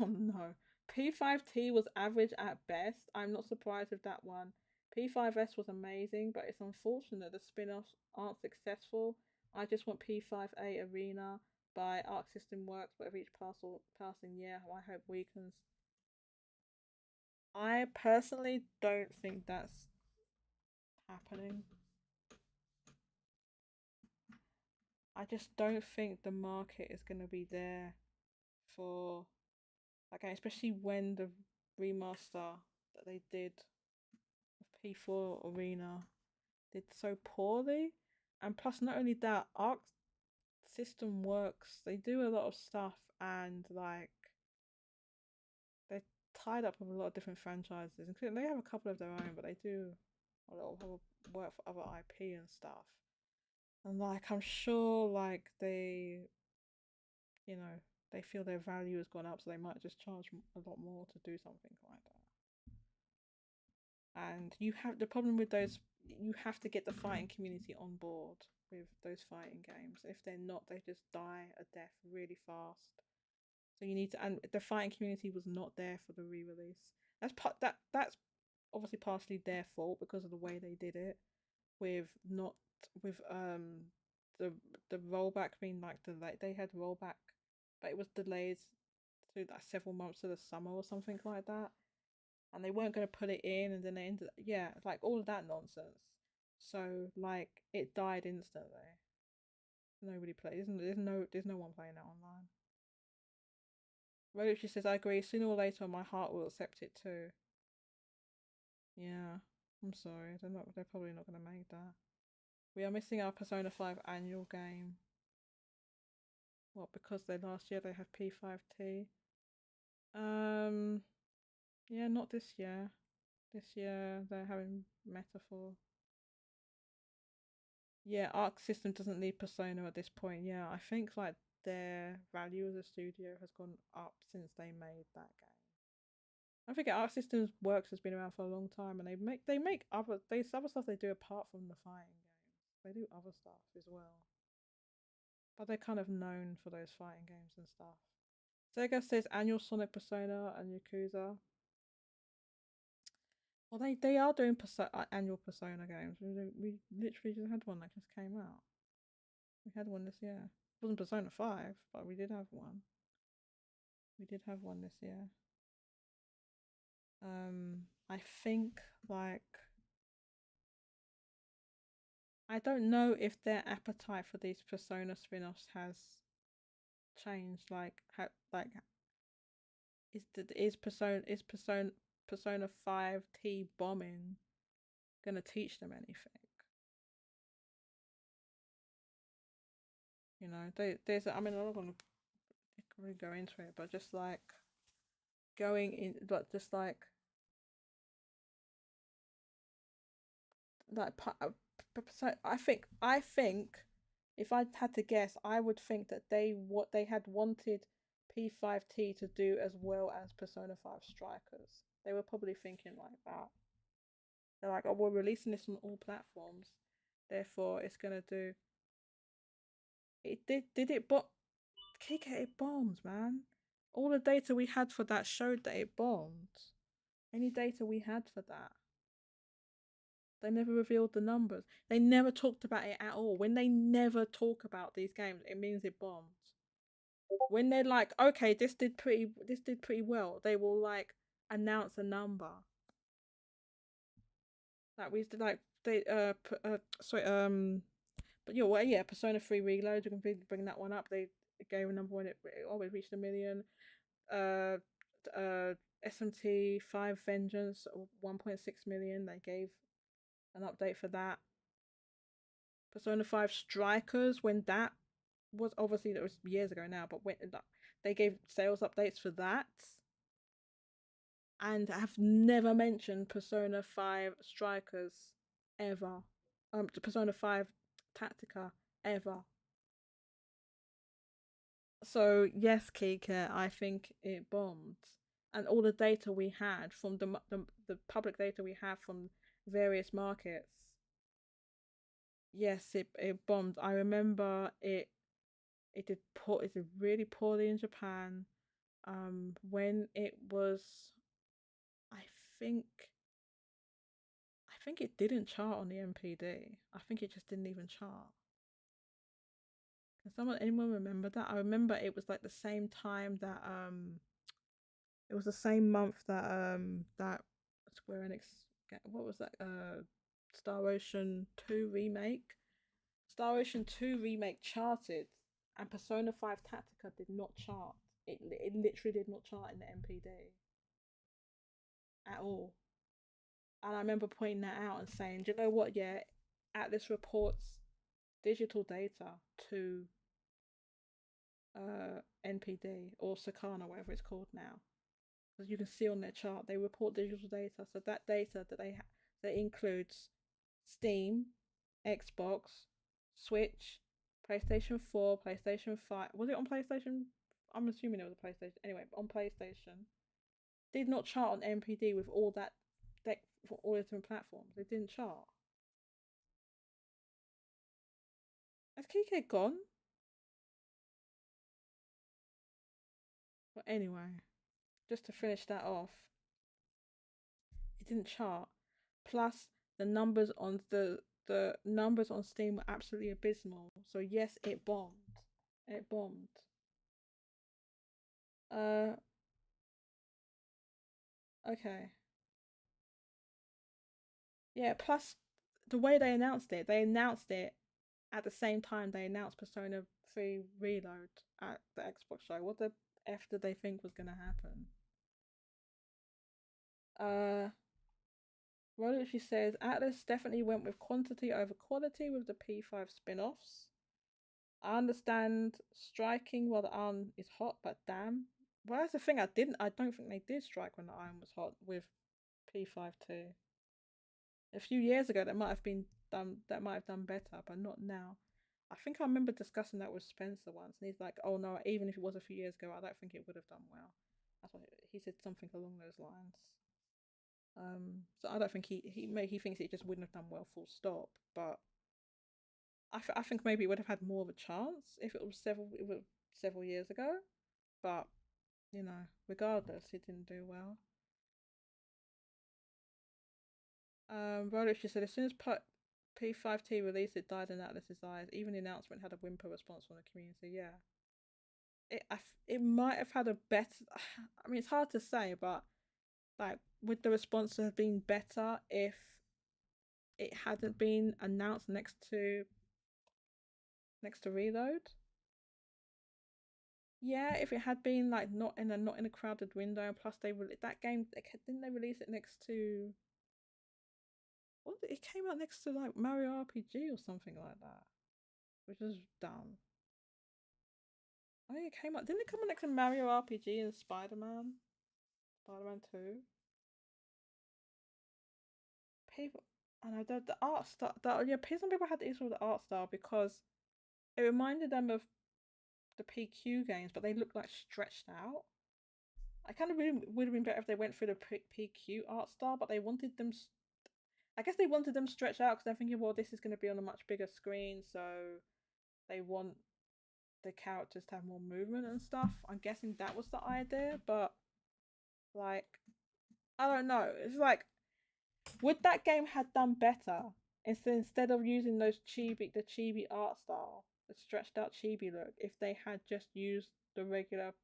oh no, P5T was average at best. I'm not surprised with that one. P5S was amazing, but it's unfortunate the spin-offs aren't successful. I just want P5A Arena by Arc System Works, but each passing year, I hope weakens. I personally don't think that's happening. I just don't think the market is going to be there for that game, especially when the remaster that they did of P4 Arena did so poorly. And plus, not only that, Arc System Works, they do a lot of stuff and like they're tied up with a lot of different franchises, including they have a couple of their own, but they do a lot of work for other IP and stuff. And like I'm sure like they, you know, they feel their value has gone up, so they might just charge a lot more to do something like that. And you have the problem with those, you have to get the fighting community on board with those fighting games. If they're not, they just die a death really fast. So you need to, and the fighting community was not there for the re-release. That's obviously partially their fault because of the way they did it, with not with the rollback being like delayed. They had rollback, but it was delayed through like several months of the summer or something like that, and they weren't going to put it in, and then they ended, yeah, like all of that nonsense. So like it died instantly. Nobody plays. There's no one playing that online. Roach says, I agree. Sooner or later, my heart will accept it too. Yeah, I'm sorry. They're probably not going to make that. We are missing our Persona 5 annual game. What? Because last year they had P5T. Yeah, not this year. This year they're having Metaphor. Yeah, Arc System doesn't need Persona at this point. Yeah, I think like their value as a studio has gone up since they made that game. I think Arc Systems Works has been around for a long time, and they make other stuff they do apart from the fighting games. They do other stuff as well, but they're kind of known for those fighting games and stuff. Sega says annual Sonic Persona and Yakuza. Well, they are doing annual Persona games. We literally just had one that just came out. We had one this year. It wasn't Persona 5, but we did have one. We did have one this year. I think like I don't know if their appetite for these Persona spin-offs has changed. Is Persona 5T bombing gonna teach them anything? You know, there's I mean I'm not gonna really go into it, but just like going in, but just like I think if I had to guess, I would think that they had wanted P5T to do as well as Persona 5 Strikers. They were probably thinking like that. They're like, oh, we're releasing this on all platforms, therefore it's gonna do. It did it, but Kika, it bombed, man. All the data we had for that showed that it bombed. Any data we had for that. They never revealed the numbers. They never talked about it at all. When they never talk about these games, it means it bombed. When they're like, okay, this did pretty well, they will like announce a number. Like we used to like they sorry but yeah, well, yeah, Persona 3 Reload, you can bring that one up. They gave a number when it always reached 1 million. Uh, SMT 5 Vengeance 1.6 million. They gave an update for that. Persona 5 Strikers, when that was obviously that was years ago now, but when they gave sales updates for that. And have never mentioned Persona 5 Strikers ever. Persona 5 Tactica ever. So yes, Kika, I think it bombed, and all the data we had from the public data we have from various markets, yes, it bombed. I remember it did really poorly in Japan. When it was, I think I think it didn't chart on the MPD. I think it just didn't even chart. Can anyone remember that? I remember it was like the same time that it was the same month that that Square Enix, what was that, Star Ocean 2 remake. Star Ocean 2 remake charted, and Persona 5 Tactica did not chart. It literally did not chart in the MPD at all. And I remember pointing that out and saying, do you know what? Yeah, Atlus reports digital data to NPD or Sakana, whatever it's called now. As you can see on their chart, they report digital data. So that data that that includes Steam, Xbox, Switch, PlayStation 4, PlayStation 5. Was it on PlayStation? I'm assuming it was a PlayStation. Anyway, on PlayStation, did not chart on NPD with all that deck for all different platforms. It didn't chart. Has Kike gone? But anyway, just to finish that off, it didn't chart. Plus, the numbers on the numbers on Steam were absolutely abysmal. So yes, it bombed. It bombed. Okay. Yeah, plus the way they announced it at the same time they announced Persona 3 Reload at the Xbox show. What the F did they think was gonna happen? She says Atlus definitely went with quantity over quality with the P5 spin-offs. I understand striking while the iron is hot, but damn. Well, that's the thing. I don't think they did strike when the iron was hot with P5 too. A few years ago, that might have been done. That might have done better, but not now. I think I remember discussing that with Spencer once, and he's like, "Oh no, even if it was a few years ago, I don't think it would have done well." That's what he said, something along those lines. So I don't think he thinks it just wouldn't have done well, full stop. But I think maybe it would have had more of a chance if it was several years ago. But you know, regardless, it didn't do well. Rolish just said as soon as P5T released, it died in Atlas's eyes. Even the announcement had a whimper response from the community. Yeah, it might have had a better. I mean, it's hard to say, but like, would the response have been better if it hadn't been announced next to Reload? Yeah, if it had been like not in a crowded window, and plus that game, didn't they release it next to? What, it came out next to like Mario RPG or something like that, which is dumb. I think it came out. Didn't it come out next to Mario RPG and Spider-Man 2? People, I know the art style. Yeah, some people had issues with the art style because it reminded them of the PQ games, but they looked like stretched out. I kind of really would have been better if they went through the PQ art style, but they wanted them. I guess they wanted them stretched out because they're thinking, well, this is going to be on a much bigger screen, so they want the characters to have more movement and stuff. I'm guessing that was the idea, but like, I don't know. It's like Would that game had done better instead of using those the chibi art style, the stretched out chibi look, if they had just used the regular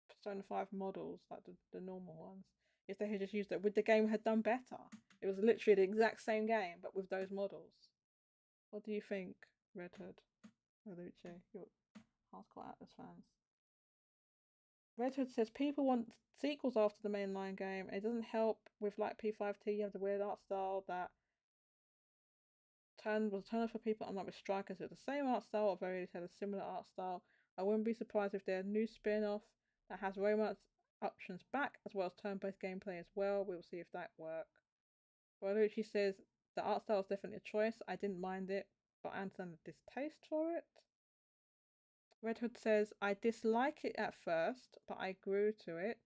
Persona 5 models, like the normal ones? If they had just used it, would the game have done better? It was literally the exact same game, but with those models. What do you think, Red Hood? Luce, you're hardcore Atlus fans. Red Hood says people want sequels after the mainline game. It doesn't help with like P5T. You have the weird art style that was a turn for people. I'm not with Strikers with the same art style, or very had a similar art style. I wouldn't be surprised if there's a new spin-off that has romance options back as well as turn-based gameplay as well. We'll see if that works. Waluigi says the art style is definitely a choice. I didn't mind it, but I understand the distaste for it. Red Hood says I dislike it at first, but I grew to it.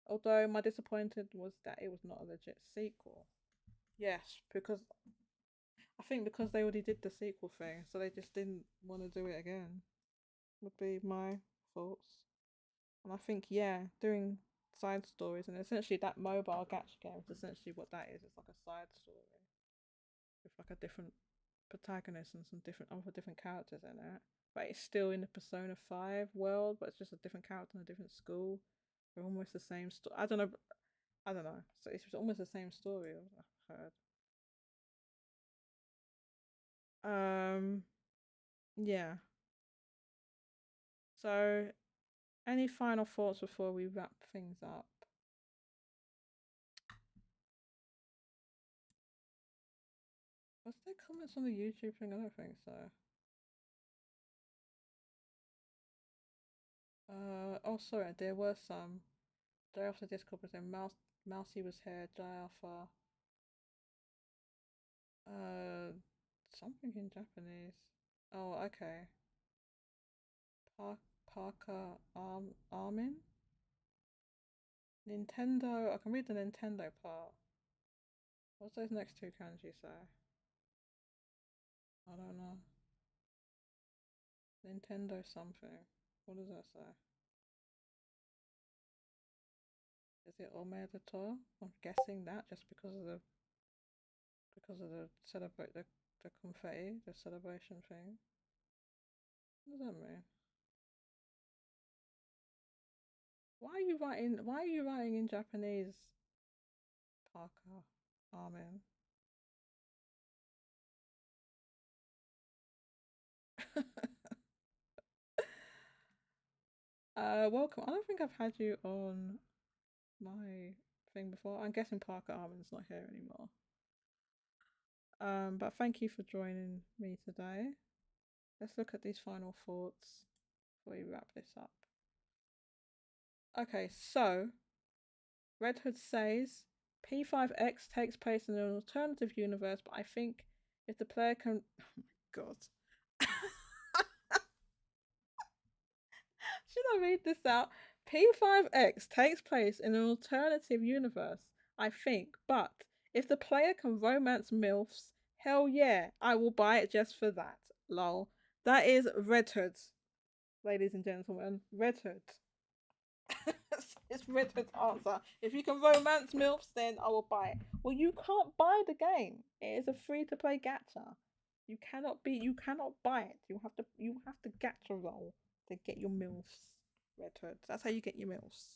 Although my disappointment was that it was not a legit sequel. Yes, because I think because they already did the sequel thing, so they just didn't want to do it again. Would be my thoughts. And I think doing side stories and essentially that mobile gacha game is essentially what that is. It's like a side story with like a different protagonist and some different characters in it. But it's still in the Persona 5 world, but it's just a different character in a different school. They're almost the same story. I don't know. So it's almost the same story, I've heard. Yeah. So, any final thoughts before we wrap things up? Was there comments on the YouTube thing? I don't think so. Oh, sorry, there were some. Jai Alpha Discord was there. Mousy was here. Jai Alpha. Something in Japanese. Oh, okay. Parker Armin. Nintendo. I can read the Nintendo part. What's those next two kanji say? I don't know. Nintendo something. What does that say? Is it Omedeto? I'm guessing that just because of the the confetti, the celebration thing. What does that mean? Why are you writing in Japanese, Parker? Amen. Welcome. I don't think I've had you on my thing before. I'm guessing Parker Armin's not here anymore. But thank you for joining me today. Let's look at these final thoughts before we wrap this up. Okay, so Red Hood says P5X takes place in an alternative universe, but I think if the player can oh my god. Should I read this out? P5X takes place in an alternative universe, I think, but if the player can romance MILFs, hell yeah, I will buy it just for that. Lol. That is Red Hood, ladies and gentlemen. Red Hood. It's Red Hood's answer. If you can romance MILFs, then I will buy it. Well, you can't buy the game. It is a free-to-play gacha. You cannot buy it. You have to gacha roll to get your MILFs, Red Hood. That's how you get your MILFs.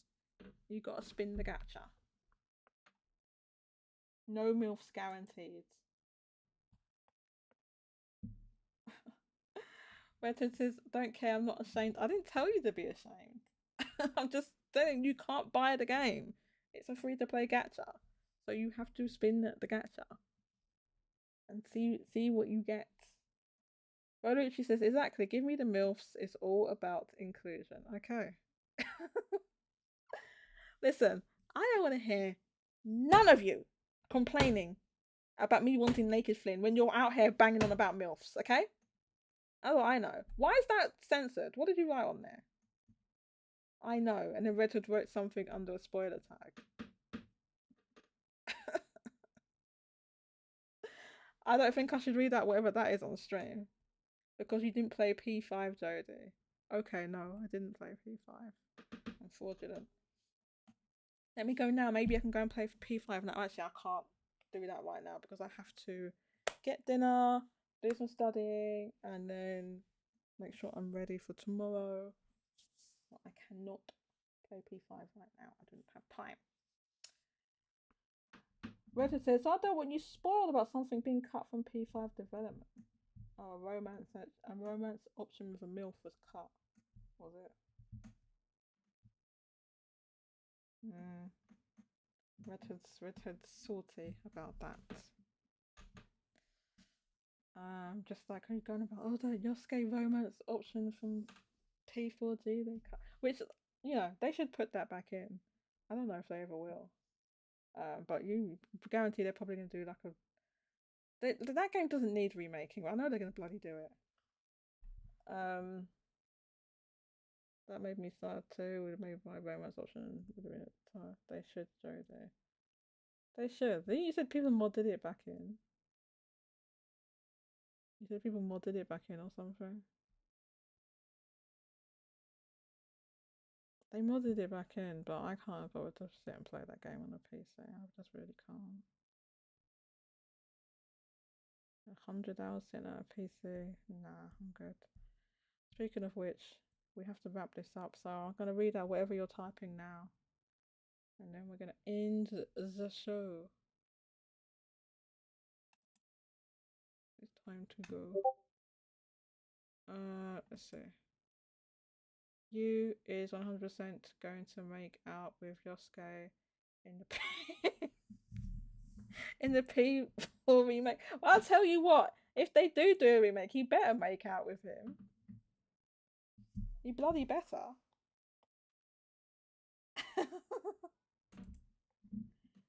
You gotta spin the gacha. No MILFs guaranteed. Red Hood says, don't care, I'm not ashamed. I didn't tell you to be ashamed. I'm just saying you can't buy the game. It's a free-to-play gacha. So you have to spin the gacha. And see what you get. Waluigi says, exactly, give me the MILFs. It's all about inclusion. Okay. Listen, I don't want to hear none of you complaining about me wanting naked Flynn when you're out here banging on about MILFs, okay? Oh, I know. Why is that censored? What did you write on there? I know. And then Red Hood wrote something under a spoiler tag. I don't think I should read that, whatever that is, on stream. Because you didn't play P5, Jodie. Okay, no, I didn't play P5. I'm fraudulent. Let me go now. Maybe I can go and play P5 now. Actually, I can't. do that right now because I have to get dinner, do some studying, and then make sure I'm ready for tomorrow. But I cannot play P5 right now. I don't have time. Reddit says, I don't want you spoiled about something being cut from P5 development. Oh, a romance option with a MILF was cut. Was it? Redhead's salty about that. Just like, are you going about, oh, the Yosuke romance option from P4G they cut, which, you know, they should put that back in. I don't know if they ever will. But you guarantee they're probably going to do like that game doesn't need remaking. I know they're going to bloody do it. That made me sad too. Would have made my romance option would have been they should, Jodie. They should. You said people modded it back in. You said people modded it back in or something. They modded it back in, but I can't bother to sit and play that game on a PC. I just really can't. 100 hours sitting at a PC? Nah, I'm good. Speaking of which, we have to wrap this up, so I'm going to read out whatever you're typing now. And then we're going to end the show. It's time to go. Let's see. You is 100% going to make out with Yosuke in the in the P4 remake. Well, I'll tell you what, if they do a remake, he better make out with him. He bloody better.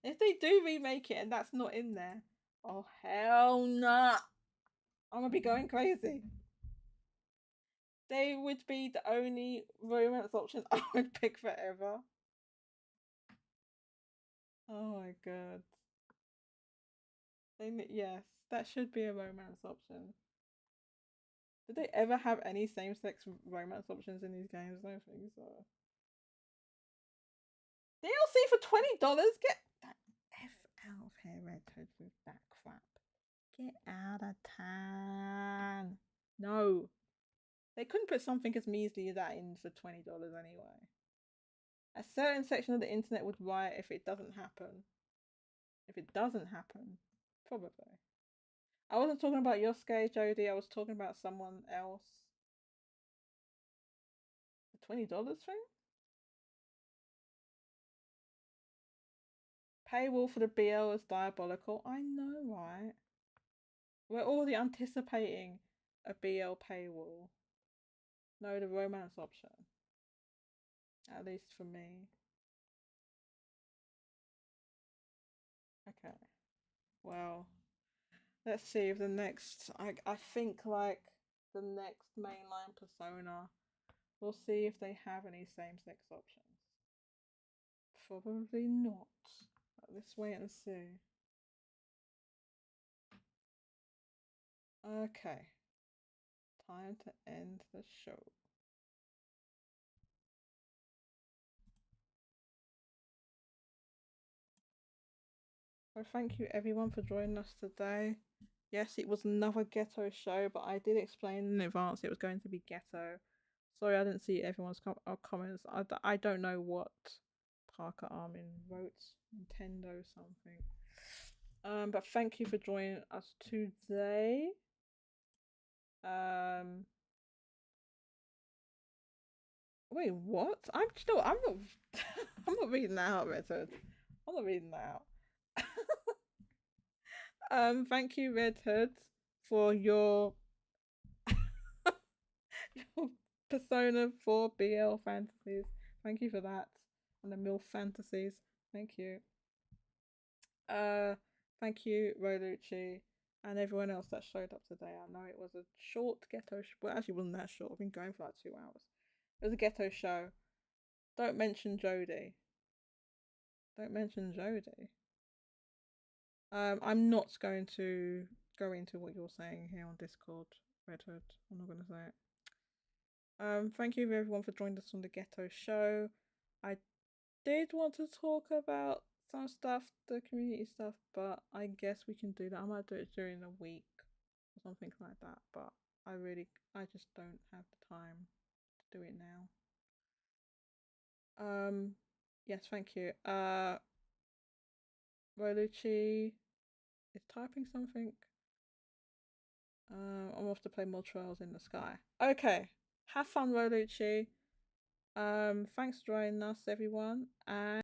If they do remake it and that's not in there, oh hell nah, I'm gonna be going crazy. They would be the only romance options I would pick forever. Oh my god. Yes, that should be a romance option. Did they ever have any same-sex romance options in these games? I don't think so. DLC for $20? Get that F out of here, Red Hood, with that crap. Get out of town. No. They couldn't put something as measly as that in for $20 anyway. A certain section of the internet would riot if it doesn't happen. If it doesn't happen, probably. I wasn't talking about Yosuke, Jodie. I was talking about someone else. The $20 thing? Paywall for the BL is diabolical. I know, right? We're already anticipating a BL paywall. No, the romance option. At least for me. Okay. Well, let's see if the next... I think, like, the next mainline Persona, we'll see if they have any same-sex options. Probably not. Let's wait and see. Okay. Time to end the show. Well, thank you everyone for joining us today. Yes, it was another Ghetto show, but I did explain in advance it was going to be Ghetto. Sorry, I didn't see everyone's comments. I don't know what Parker Armin wrote. Nintendo something. But thank you for joining us today. Wait, what? I'm not. I'm not reading that out, Redhead. I'm not reading that out. Thank you, Redhead, for your your Persona 4 BL fantasies. Thank you for that. And the MILF fantasies. Thank you. Thank you, Rolucci, and everyone else that showed up today. I know it was a short Ghetto well, actually, it wasn't that short. I've been going for like 2 hours. It was a Ghetto show. Don't mention Jodie. Don't mention Jodie. I'm not going to go into what you're saying here on Discord, Red Hood. I'm not going to say it. Thank you everyone for joining us on the Ghetto show. I did want to talk about some stuff, the community stuff, but I guess we can do that. I might do it during the week or something like that, but I just don't have the time to do it now. Yes, thank you. Rolucci is typing something. I'm off to play more Trails in the Sky. Okay, have fun, Rolucci. Thanks for joining us, everyone, and